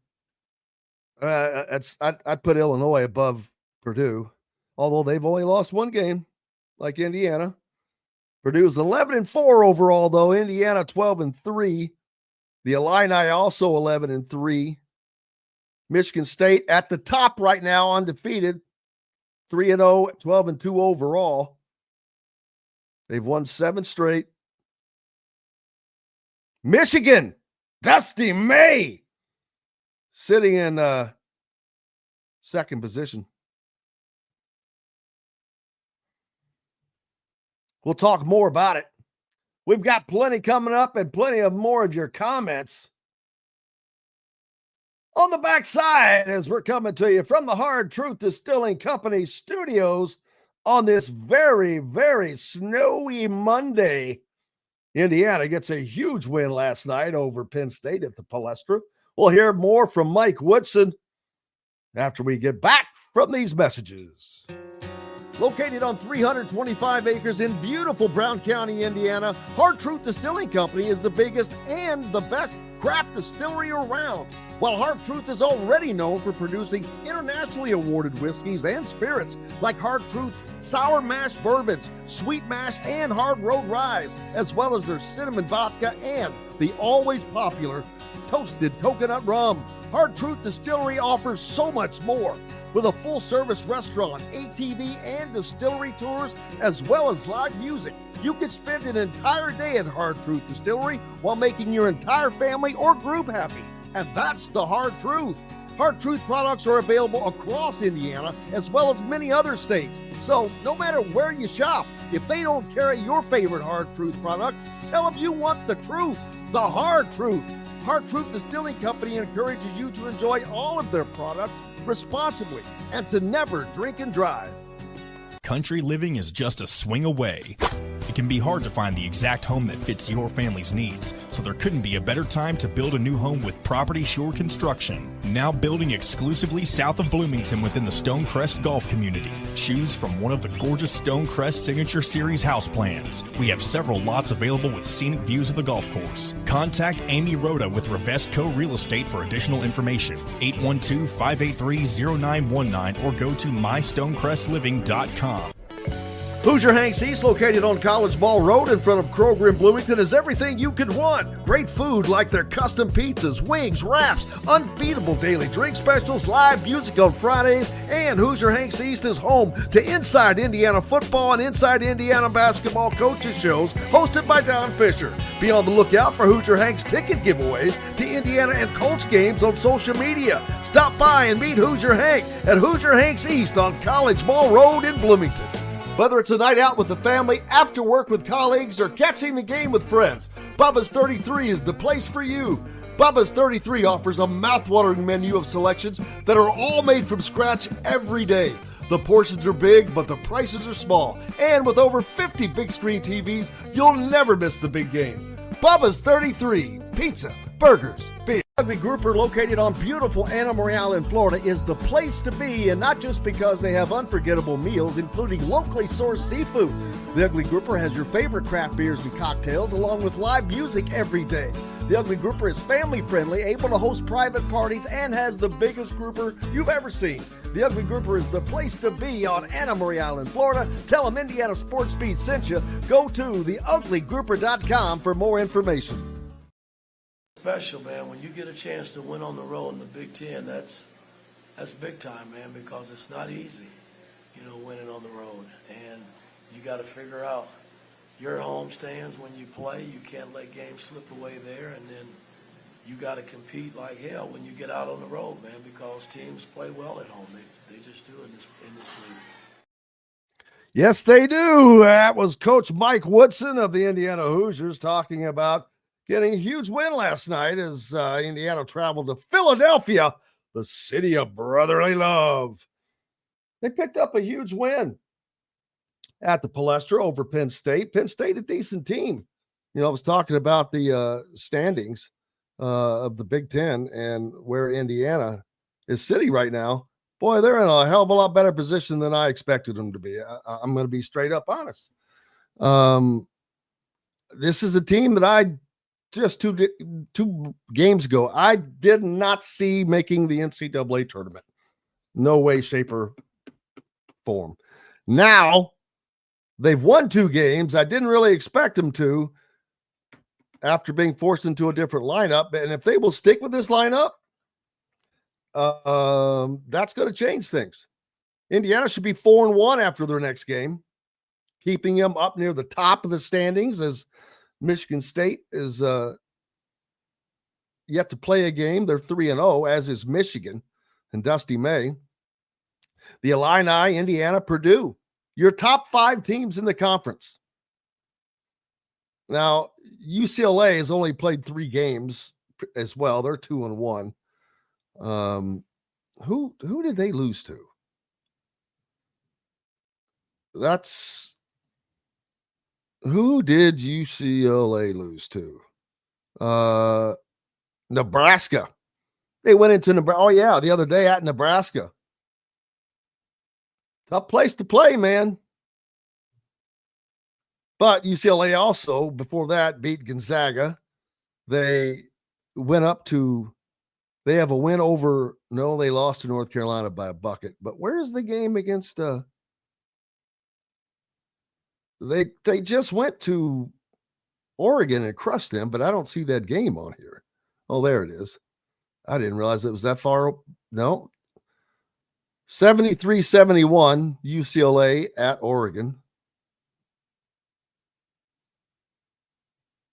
I'd put Illinois above Purdue, although they've only lost one game, like Indiana. Purdue's 11-4 overall, though. Indiana 12-3. The Illini also 11-3. Michigan State at the top right now, undefeated, 3-0, 12-2 overall. They've won 7 straight. Michigan, Dusty May, sitting in second position. We'll talk more about it. We've got plenty coming up and plenty of more of your comments on the backside as we're coming to you from the Hard Truth Distilling Company studios on this very, very snowy Monday. Indiana gets a huge win last night over Penn State at the Palestra. We'll hear more from Mike Woodson after we get back from these messages. Located on 325 acres in beautiful Brown County, Indiana, Hard Truth Distilling Company is the biggest and the best craft distillery around. While Hard Truth is already known for producing internationally awarded whiskeys and spirits like Hard Truth's sour mash bourbons, sweet mash, and hard road ryes, as well as their cinnamon vodka and the always popular toasted coconut rum. Hard Truth Distillery offers so much more. With a full-service restaurant, ATV, and distillery tours, as well as live music, you can spend an entire day at Hard Truth Distillery while making your entire family or group happy. And that's the Hard Truth. Hard Truth products are available across Indiana, as well as many other states. So no matter where you shop, if they don't carry your favorite Hard Truth product, tell them you want the truth, the Hard Truth. Hard Truth Distilling Company encourages you to enjoy all of their products responsibly and to never drink and drive. Country living is just a swing away. It can be hard to find the exact home that fits your family's needs, so there couldn't be a better time to build a new home with Property Shore Construction. Now building exclusively south of Bloomington within the Stonecrest Golf Community. Choose from one of the gorgeous Stonecrest Signature Series house plans. We have several lots available with scenic views of the golf course. Contact Amy Rhoda with Revesco Real Estate for additional information. 812-583-0919 or go to mystonecrestliving.com. Hoosier Hanks East, located on College Ball Road in front of Kroger in Bloomington, is everything you could want. Great food like their custom pizzas, wings, wraps, unbeatable daily drink specials, live music on Fridays, and Hoosier Hanks East is home to Inside Indiana Football and Inside Indiana Basketball coaches shows hosted by Don Fischer. Be on the lookout for Hoosier Hanks ticket giveaways to Indiana and Colts games on social media. Stop by and meet Hoosier Hank at Hoosier Hanks East on College Ball Road in Bloomington. Whether it's a night out with the family, after work with colleagues, or catching the game with friends, Bubba's 33 is the place for you. Bubba's 33 offers a mouthwatering menu of selections that are all made from scratch every day. The portions are big, but the prices are small. And with over 50 big screen TVs, you'll never miss the big game. Bubba's 33, pizza, burgers, beer. Ugly Grouper, located on beautiful Anna Memorial in Florida, is the place to be, and not just because they have unforgettable meals, including locally sourced seafood. The Ugly Grouper has your favorite craft beers and cocktails, along with live music every day. The Ugly Grouper is family-friendly, able to host private parties, and has the biggest grouper you've ever seen. The Ugly Grouper is the place to be on Anna Memorial in Florida. Tell them Indiana Sports Beat sent you. Go to theuglygrouper.com for more information. Special, man. When you get a chance to win on the road in the Big Ten, that's big time, man, because it's not easy, winning on the road. And you got to figure out your home stands when you play. You can't let games slip away there. And then you got to compete like hell when you get out on the road, man, because teams play well at home. They just do in this league. Yes, they do. That was Coach Mike Woodson of the Indiana Hoosiers talking about getting a huge win last night as Indiana traveled to Philadelphia, the city of brotherly love. They picked up a huge win at the Palestra over Penn State. Penn State, a decent team. I was talking about the standings of the Big Ten and where Indiana is sitting right now. Boy, they're in a hell of a lot better position than I expected them to be. I'm going to be straight up honest. This is a team that just two games ago, I did not see making the NCAA tournament. No way, shape, or form. Now, they've won 2 games. I didn't really expect them to after being forced into a different lineup. And if they will stick with this lineup, that's going to change things. Indiana should be 4-1 after their next game, keeping them up near the top of the standings as Michigan State is yet to play a game. They're 3-0, as is Michigan and Dusty May. The Illini, Indiana, Purdue, your top 5 teams in the conference. Now, UCLA has only played 3 games as well. They're 2-1. Who did they lose to? Who did UCLA lose to? Nebraska. They went into Nebraska. Oh, yeah, the other day at Nebraska. Tough place to play, man. But UCLA also, before that, beat Gonzaga. They went up to – they have a win over – no, they lost to North Carolina by a bucket. But where's the game against They just went to Oregon and crushed them, but I don't see that game on here. Oh, there it is. I didn't realize it was that far. No. 73-71 UCLA at Oregon.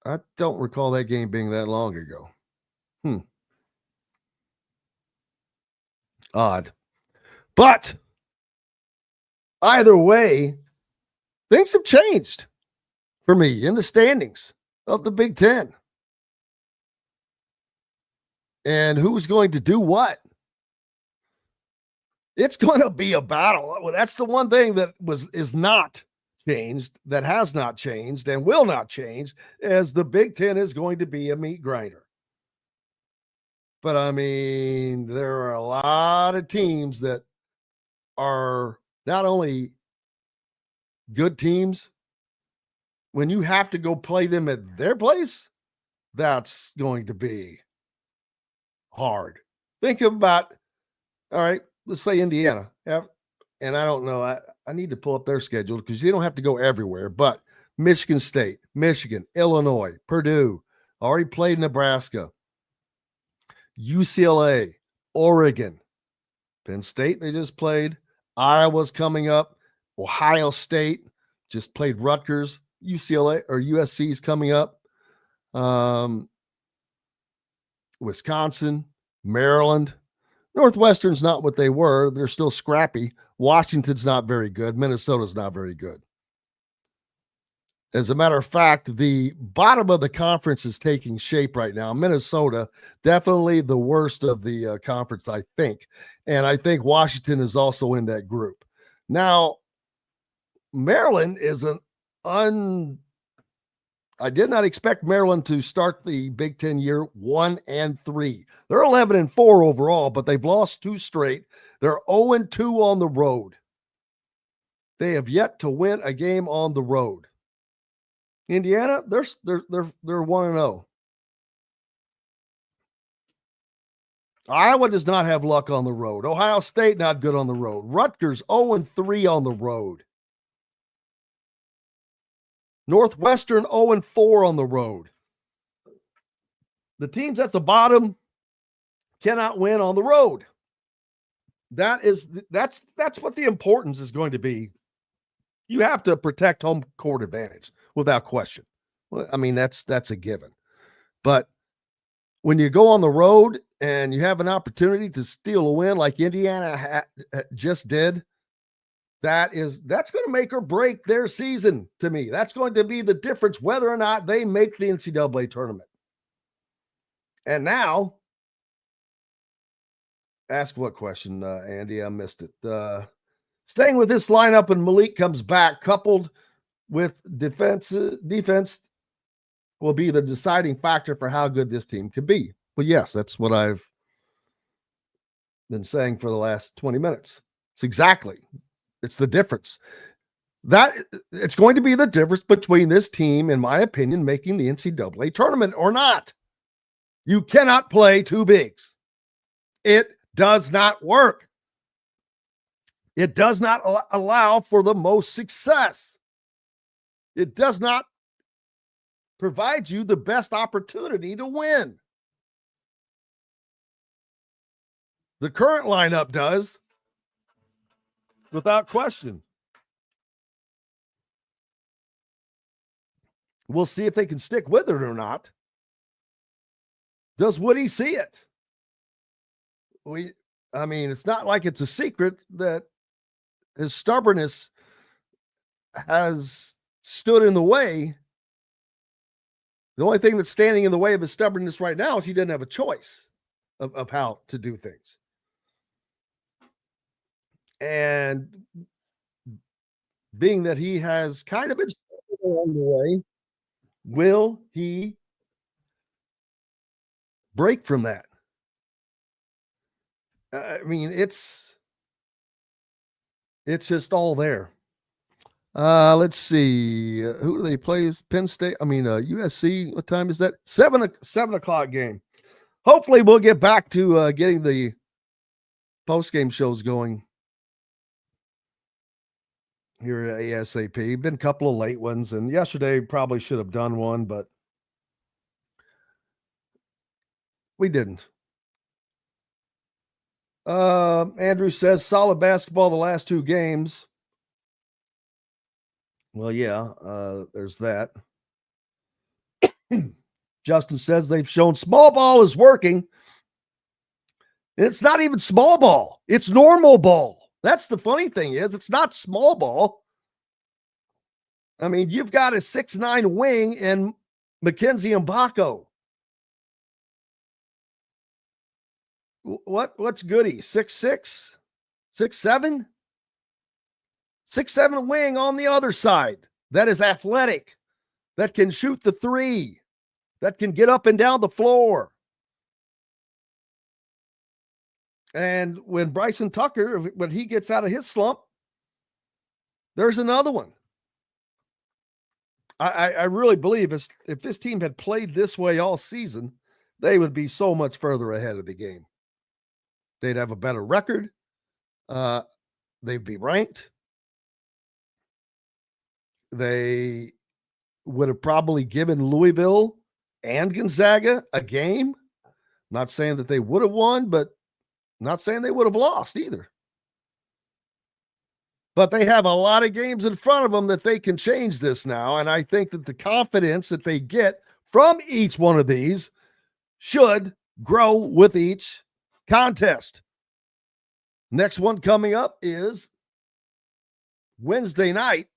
I don't recall that game being that long ago. Odd. But either way, things have changed for me in the standings of the Big Ten. And who's going to do what? It's going to be a battle. Well, that's the one thing that is not changed, that has not changed and will not change, as the Big Ten is going to be a meat grinder. But I mean, there are a lot of teams that are not only good teams, when you have to go play them at their place, that's going to be hard. Think about, all right, let's say Indiana. And I don't know, I need to pull up their schedule because you don't have to go everywhere, but Michigan State, Michigan, Illinois, Purdue, already played Nebraska, UCLA, Oregon, Penn State, they just played. Iowa's coming up. Ohio State just played Rutgers. UCLA or USC's coming up. Wisconsin, Maryland. Northwestern's not what they were. They're still scrappy. Washington's not very good. Minnesota's not very good. As a matter of fact, the bottom of the conference is taking shape right now. Minnesota, definitely the worst of the conference, I think. And I think Washington is also in that group. Now, Maryland is an I did not expect Maryland to start the Big Ten year 1-3. They're 11-4 overall, but they've lost 2 straight. They're 0-2 on the road. They have yet to win a game on the road. Indiana, they're 1-0. Iowa does not have luck on the road. Ohio State not good on the road. Rutgers 0-3 on the road. Northwestern 0-4 on the road. The teams at the bottom cannot win on the road. That's what the importance is going to be. You have to protect home court advantage without question. Well, I mean, that's a given. But when you go on the road and you have an opportunity to steal a win like Indiana just did, that's going to make or break their season to me. That's going to be the difference whether or not they make the NCAA tournament. And now, ask what question, Andy? I missed it. Staying with this lineup and Malik comes back, coupled with defense will be the deciding factor for how good this team could be. But yes, that's what I've been saying for the last 20 minutes. It's the difference. That it's going to be the difference between this team, in my opinion, making the NCAA tournament or not. You cannot play 2 bigs. It does not work. It does not allow for the most success. It does not provide you the best opportunity to win. The current lineup does, without question. We'll see if they can stick with it or not. Does Woody see it? It's not like it's a secret that his stubbornness has stood in the way. The only thing that's standing in the way of his stubbornness right now is he doesn't have a choice of how to do things. And being that he has kind of been along the way, will he break from that? It's just all there. Let's see. Who do they play? Penn State. USC. What time is that? 7 o'clock game. Hopefully we'll get back to getting the post-game shows going here at ASAP. Been a couple of late ones, and yesterday probably should have done one, but we didn't. Andrew says solid basketball the last 2 games. Well, yeah, there's that. Justin says they've shown small ball is working. It's not even small ball. It's normal ball. That's the funny thing is it's not small ball. You've got a 6'9" wing in Mackenzie Mbako. What's Goody? 6'6", 6'7"? 6'7" wing on the other side that is athletic, that can shoot the 3, that can get up and down the floor. And when Bryson Tucker, when he gets out of his slump, there's another one. I really believe if this team had played this way all season, they would be so much further ahead of the game. They'd have a better record. They'd be ranked. They would have probably given Louisville and Gonzaga a game. Not saying that they would have won, but not saying they would have lost either. But they have a lot of games in front of them that they can change this now. And I think that the confidence that they get from each one of these should grow with each contest. Next one coming up is Wednesday night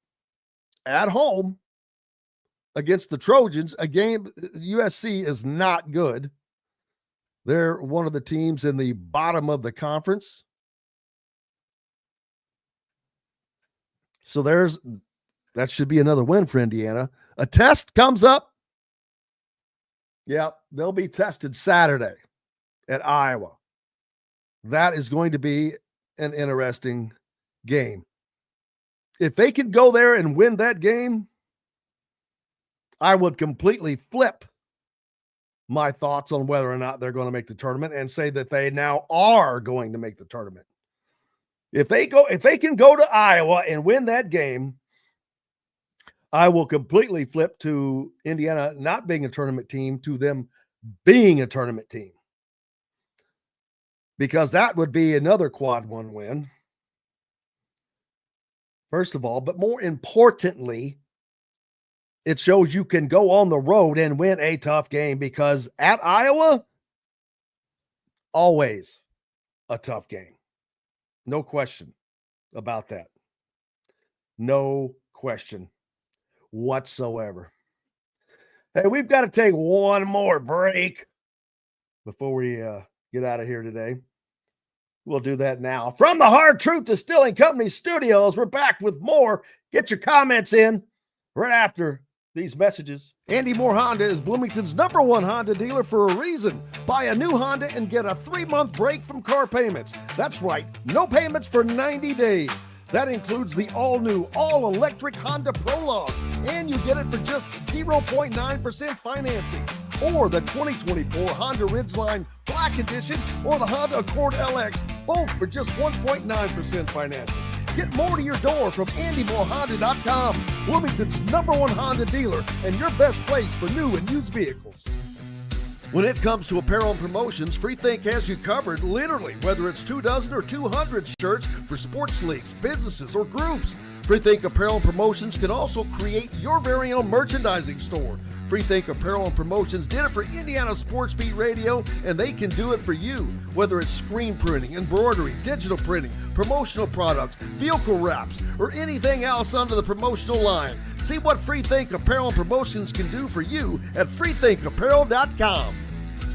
at home against the Trojans. A game USC is not good. They're one of the teams in the bottom of the conference. So that should be another win for Indiana. A test comes up Yep, they'll be tested Saturday at Iowa. That is going to be an interesting game. If they can go there and win that game, I would completely flip my thoughts on whether or not they're going to make the tournament and say that they now are going to make the tournament. If they can go to Iowa and win that game, I will completely flip to Indiana not being a tournament team to them being a tournament team. Because that would be another quad one win. First of all, but more importantly, it shows you can go on the road and win a tough game, because at Iowa, always a tough game. No question about that. No question whatsoever. Hey, we've got to take one more break before we get out of here today. We'll do that now. From the Hard Truth Distilling Company studios, we're back with more. Get your comments in right after these messages. Andy Moore Honda is Bloomington's #1 Honda dealer for a reason. Buy a new Honda and get a 3-month break from car payments. That's right, no payments for 90 days. That includes the all-new, all-electric Honda Prologue, and you get it for just 0.9% financing. Or the 2024 Honda Ridgeline Black Edition or the Honda Accord LX, both for just 1.9% financing. Get more to your door from AndyMooreHonda.com, Bloomington's #1 Honda dealer and your best place for new and used vehicles. When it comes to apparel and promotions, Freethink has you covered, literally, whether it's 24 or 200 shirts for sports leagues, businesses, or groups. Freethink Apparel and Promotions can also create your very own merchandising store. Freethink Apparel and Promotions did it for Indiana Sports Beat Radio, and they can do it for you. Whether it's screen printing, embroidery, digital printing, promotional products, vehicle wraps, or anything else under the promotional line. See what Freethink Apparel and Promotions can do for you at freethinkapparel.com.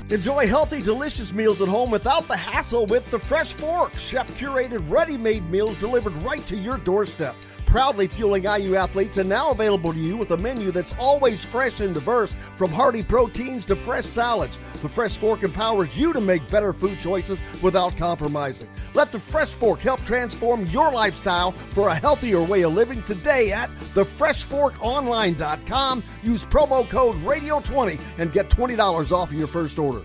Enjoy healthy, delicious meals at home without the hassle with the Fresh Fork. Chef-curated, ready-made meals delivered right to your doorstep. Proudly fueling IU athletes and now available to you with a menu that's always fresh and diverse, from hearty proteins to fresh salads. The Fresh Fork empowers you to make better food choices without compromising. Let the Fresh Fork help transform your lifestyle for a healthier way of living today at thefreshforkonline.com. Use promo code RADIO20 and get $20 off of your first order.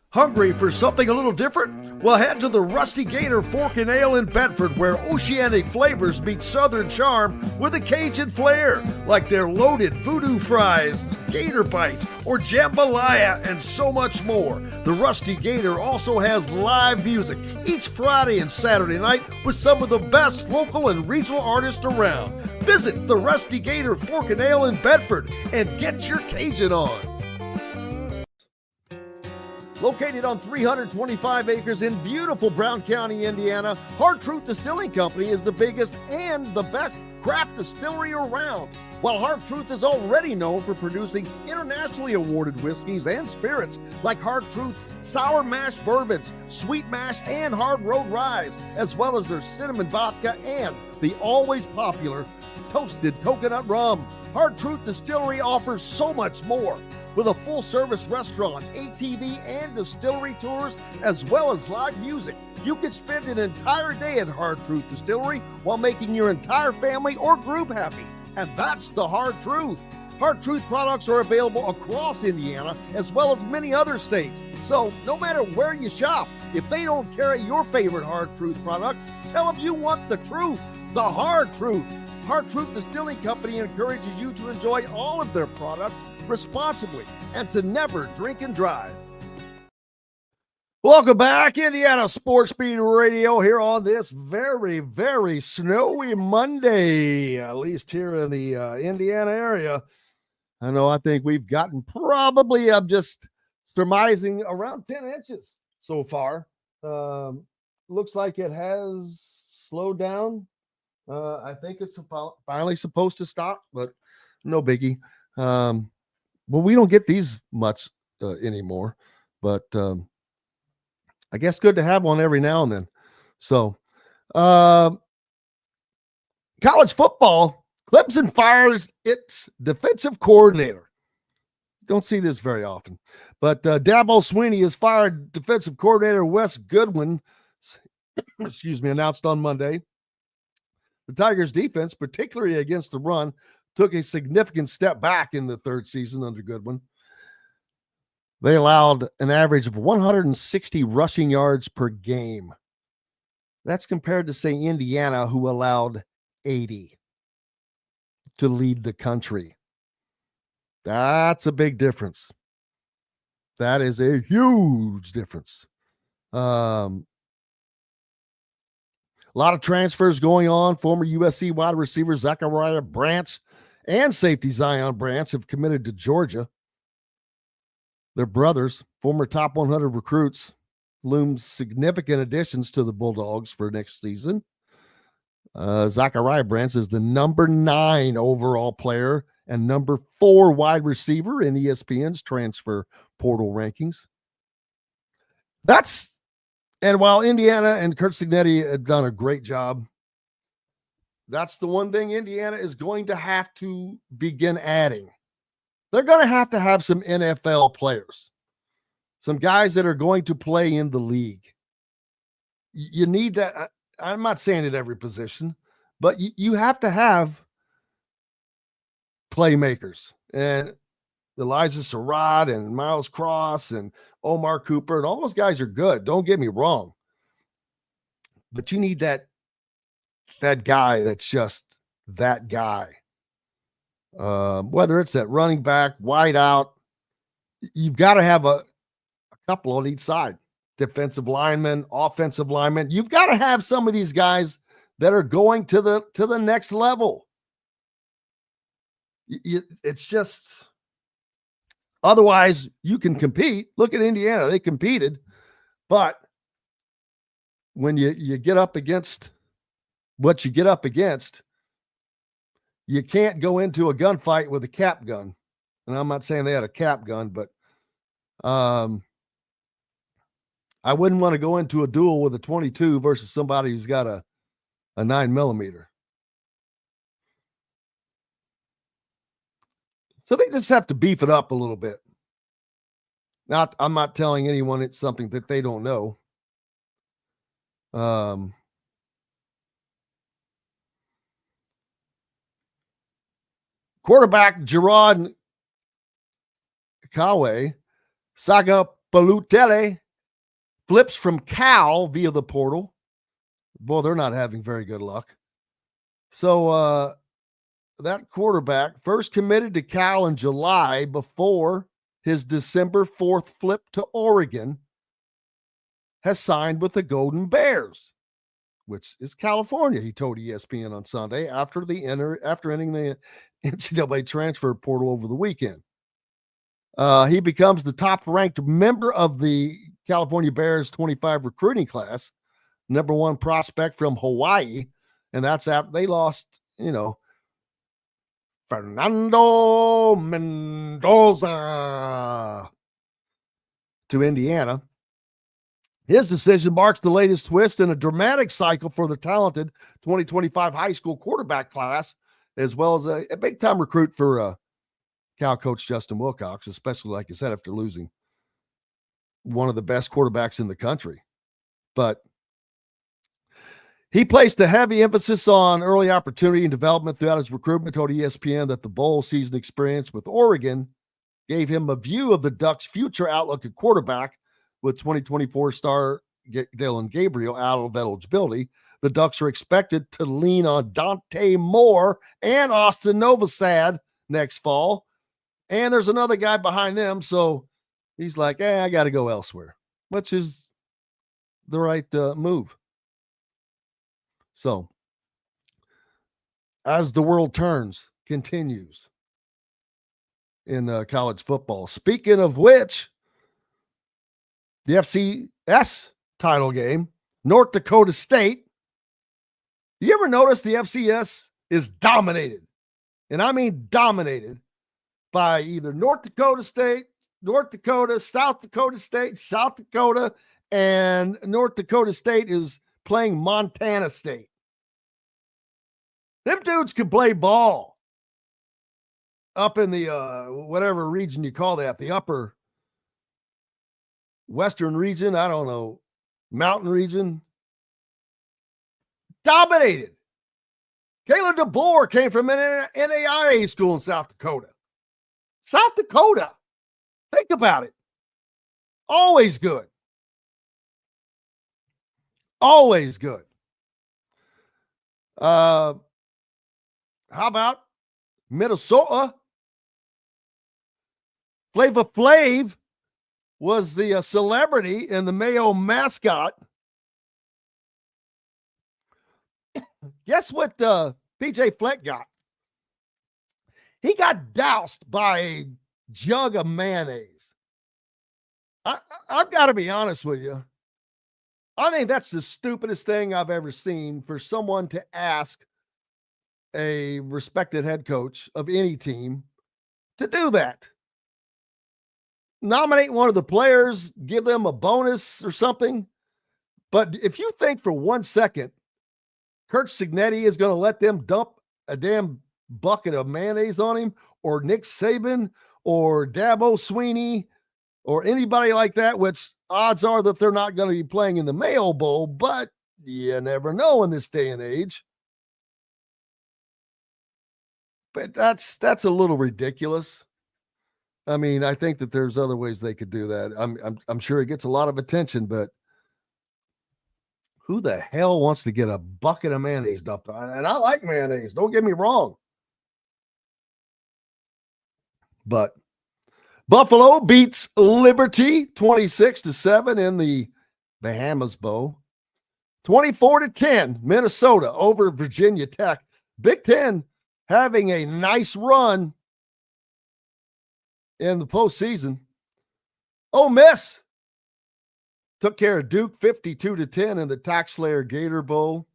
Hungry for something a little different? Well, head to the Rusty Gator Fork and Ale in Bedford, where oceanic flavors meet southern charm with a Cajun flair, like their loaded voodoo fries, gator bites, or jambalaya, and so much more. The Rusty Gator also has live music each Friday and Saturday night with some of the best local and regional artists around. Visit the Rusty Gator Fork and Ale in Bedford and get your Cajun on. Located on 325 acres in beautiful Brown County, Indiana, Hard Truth Distilling Company is the biggest and the best craft distillery around. While Hard Truth is already known for producing internationally awarded whiskeys and spirits like Hard Truth's Sour Mash Bourbons, Sweet Mash, and Hard Road Rye, as well as their cinnamon vodka and the always popular Toasted Coconut Rum. Hard Truth Distillery offers so much more. With a full-service restaurant, ATV, and distillery tours, as well as live music, you can spend an entire day at Hard Truth Distillery while making your entire family or group happy. And that's the Hard Truth. Hard Truth products are available across Indiana, as well as many other states. So no matter where you shop, if they don't carry your favorite Hard Truth product, tell them you want the truth, the Hard Truth. Hard Truth Distilling Company encourages you to enjoy all of their products responsibly and to never drink and drive. Welcome back, Indiana Sports Beat Radio, here on this very, very snowy Monday, at least here in the Indiana area. I think we've gotten probably, I'm just surmising, around 10 inches so far. Looks like it has slowed down. I think it's finally supposed to stop, but no biggie. Well, we don't get these much anymore, but I guess good to have one every now and then. So, college football, Clemson fires its defensive coordinator. Don't see this very often. But Dabo Swinney has fired defensive coordinator Wes Goodwin, announced on Monday. The Tigers' defense, particularly against the run, took a significant step back in the third season under Goodwin. They allowed an average of 160 rushing yards per game. That's compared to, say, Indiana, who allowed 80 to lead the country. That's a big difference. That is a huge difference. A lot of transfers going on. Former USC wide receiver Zachariah Branch and safety Zion Branch have committed to Georgia. Their brothers, former top 100 recruits, looms significant additions to the Bulldogs for next season. Zachariah Branch is the number 9 overall player and number 4 wide receiver in ESPN's transfer portal rankings. And while Indiana and Kurt Cignetti have done a great job, that's the one thing Indiana is going to have to begin adding. They're going to have some NFL players, some guys that are going to play in the league. You need that. I'm not saying at every position, but you have to have playmakers. And Elijah Surratt and Miles Cross and Omar Cooper and all those guys are good. Don't get me wrong. But you need that guy that's just that guy. Whether it's that running back, wide out, you've got to have a couple on each side. Defensive linemen, offensive linemen. You've got to have some of these guys that are going to the next level. It's just, otherwise you can compete. Look at Indiana. They competed, but when you get up against what you get up against, you can't go into a gunfight with a cap gun. And I'm not saying they had a cap gun, but I wouldn't want to go into a duel with a 22 versus somebody who's got a 9mm. So they just have to beef it up a little bit. I'm not telling anyone it's something that they don't know. Quarterback Gerard Kawe Sagapalutele flips from Cal via the portal. Boy, they're not having very good luck. So that quarterback first committed to Cal in July before his December 4th flip to Oregon, has signed with the Golden Bears, which is California, he told ESPN on Sunday after ending the NCAA transfer portal over the weekend. He becomes the top-ranked member of the California Bears 25 recruiting class, number 1 prospect from Hawaii, and that's after they lost, Fernando Mendoza to Indiana. His decision marks the latest twist in a dramatic cycle for the talented 2025 high school quarterback class, as well as a big-time recruit for Cal coach Justin Wilcox, especially, like I said, after losing one of the best quarterbacks in the country. But he placed a heavy emphasis on early opportunity and development throughout his recruitment, told ESPN that the bowl season experience with Oregon gave him a view of the Ducks' future outlook at quarterback, with 2024 star Dylan Gabriel out of eligibility. The Ducks are expected to lean on Dante Moore and Austin Novosad next fall. And there's another guy behind them, so he's like, I got to go elsewhere, which is the right move. So, as the world continues in college football. Speaking of which, the FCS title game, North Dakota State. You ever notice the FCS is dominated? And I mean dominated by either North Dakota State, North Dakota, South Dakota State, South Dakota, and North Dakota State is playing Montana State. Them dudes can play ball. up in the whatever region you call that, the upper western region, I don't know, mountain region, dominated. Caleb DeBoer came from an NAIA school in South Dakota. South Dakota. Think about it. Always good. Always good. How about Minnesota? Flavor Flav was the celebrity and the Mayo mascot. Guess what PJ Fleck got? He got doused by a jug of mayonnaise. I've got to be honest with you. I think that's the stupidest thing I've ever seen for someone to ask a respected head coach of any team to do that. Nominate one of the players, give them a bonus or something. But if you think for 1 second Kurt Signetti is going to let them dump a damn bucket of mayonnaise on him, or Nick Saban, or Dabo Sweeney, or anybody like that, which odds are that they're not going to be playing in the Mayo Bowl, but you never know in this day and age. But that's a little ridiculous. I mean, I think that there's other ways they could do that. I'm sure it gets a lot of attention, but who the hell wants to get a bucket of mayonnaise dumped on? And I like mayonnaise, don't get me wrong. But Buffalo beats Liberty 26-7 in the Bahamas Bowl. 24-10, Minnesota over Virginia Tech. Big Ten having a nice run in the postseason. Ole Miss took care of Duke 52-10 in the Taxslayer Gator Bowl.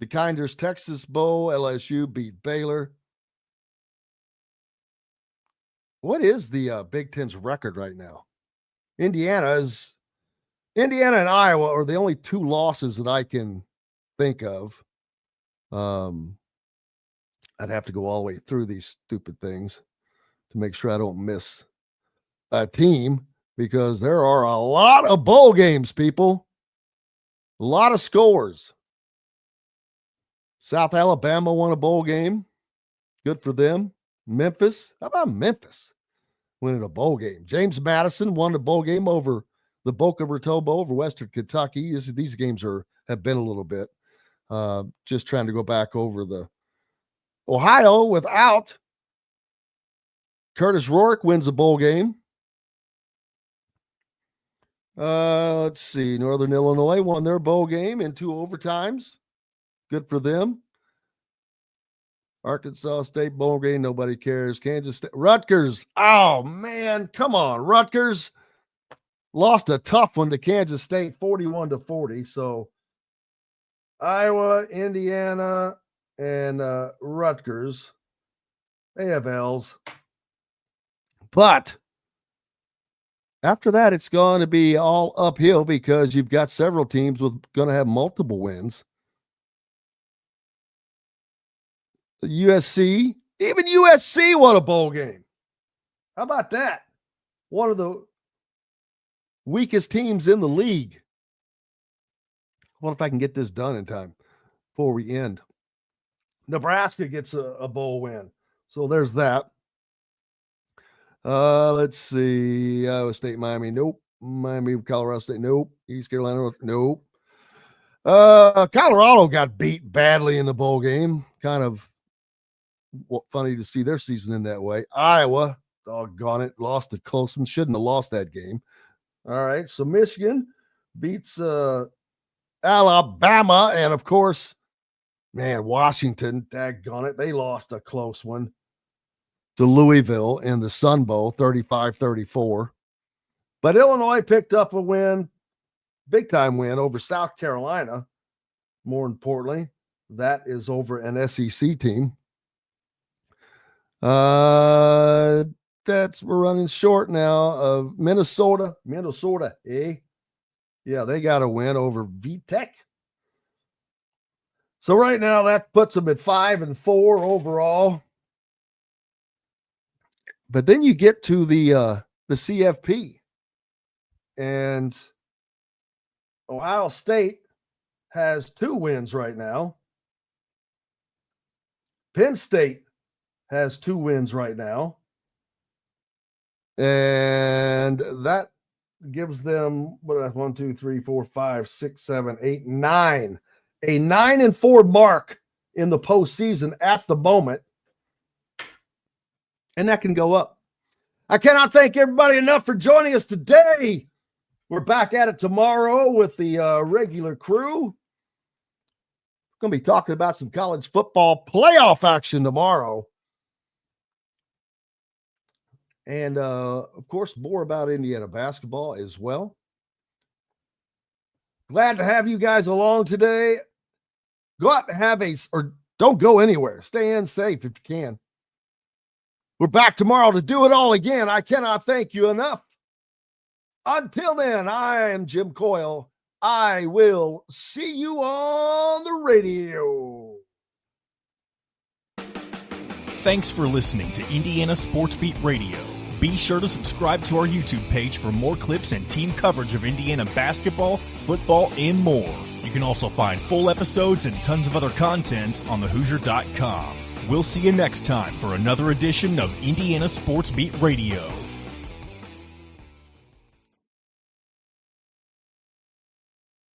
The Kinders Texas Bowl, LSU beat Baylor. What is the Big Ten's record right now? Indiana and Iowa are the only two losses that I can think of. I'd have to go all the way through these stupid things to make sure I don't miss a team, because there are a lot of bowl games, people. A lot of scores. South Alabama won a bowl game. Good for them. Memphis. How about Memphis winning a bowl game? James Madison won the bowl game over the Boca Raton Bowl over Western Kentucky. These games have been a little bit. Just trying to go back over the Ohio without Curtis Rourke wins a bowl game. Let's see. Northern Illinois won their bowl game in 2 overtimes. Good for them. Arkansas State bowl game, nobody cares. Kansas State. Rutgers. Oh, man. Come on. Rutgers lost a tough one to Kansas State, 41-40. So Iowa, Indiana, and Rutgers, they have L's. But after that, it's going to be all uphill because you've got several teams with going to have multiple wins. USC, even USC won a bowl game. How about that? One of the weakest teams in the league. I wonder if I can get this done in time before we end. Nebraska gets a bowl win. So there's that. Let's see. Iowa State, Miami, nope. Miami, Colorado State, nope. East Carolina, nope. Colorado got beat badly in the bowl game. Kind of funny to see their season in that way. Iowa, doggone it, lost a close one. Shouldn't have lost that game. All right, so Michigan beats Alabama, and of course, man, Washington, daggone it, they lost a close one to Louisville in the Sun Bowl, 35-34. But Illinois picked up a win, big-time win over South Carolina. More importantly, that is over an SEC team. We're running short now of Minnesota, eh? Yeah, they got a win over VTech. So right now that puts them at 5-4 overall. But then you get to the CFP, and Ohio State has 2 wins right now. Penn State has 2 wins right now. And that gives them 1, 2, 3, 4, 5, 6, 7, 8, 9. A 9-4 mark in the postseason at the moment. And that can go up. I cannot thank everybody enough for joining us today. We're back at it tomorrow with the regular crew. We're going to be talking about some college football playoff action tomorrow. And, of course, more about Indiana basketball as well. Glad to have you guys along today. Go out and have or don't go anywhere. Stay in safe if you can. We're back tomorrow to do it all again. I cannot thank you enough. Until then, I am Jim Coyle. I will see you on the radio. Thanks for listening to Indiana Sports Beat Radio. Be sure to subscribe to our YouTube page for more clips and team coverage of Indiana basketball, football, and more. You can also find full episodes and tons of other content on thehoosier.com. We'll see you next time for another edition of Indiana Sports Beat Radio.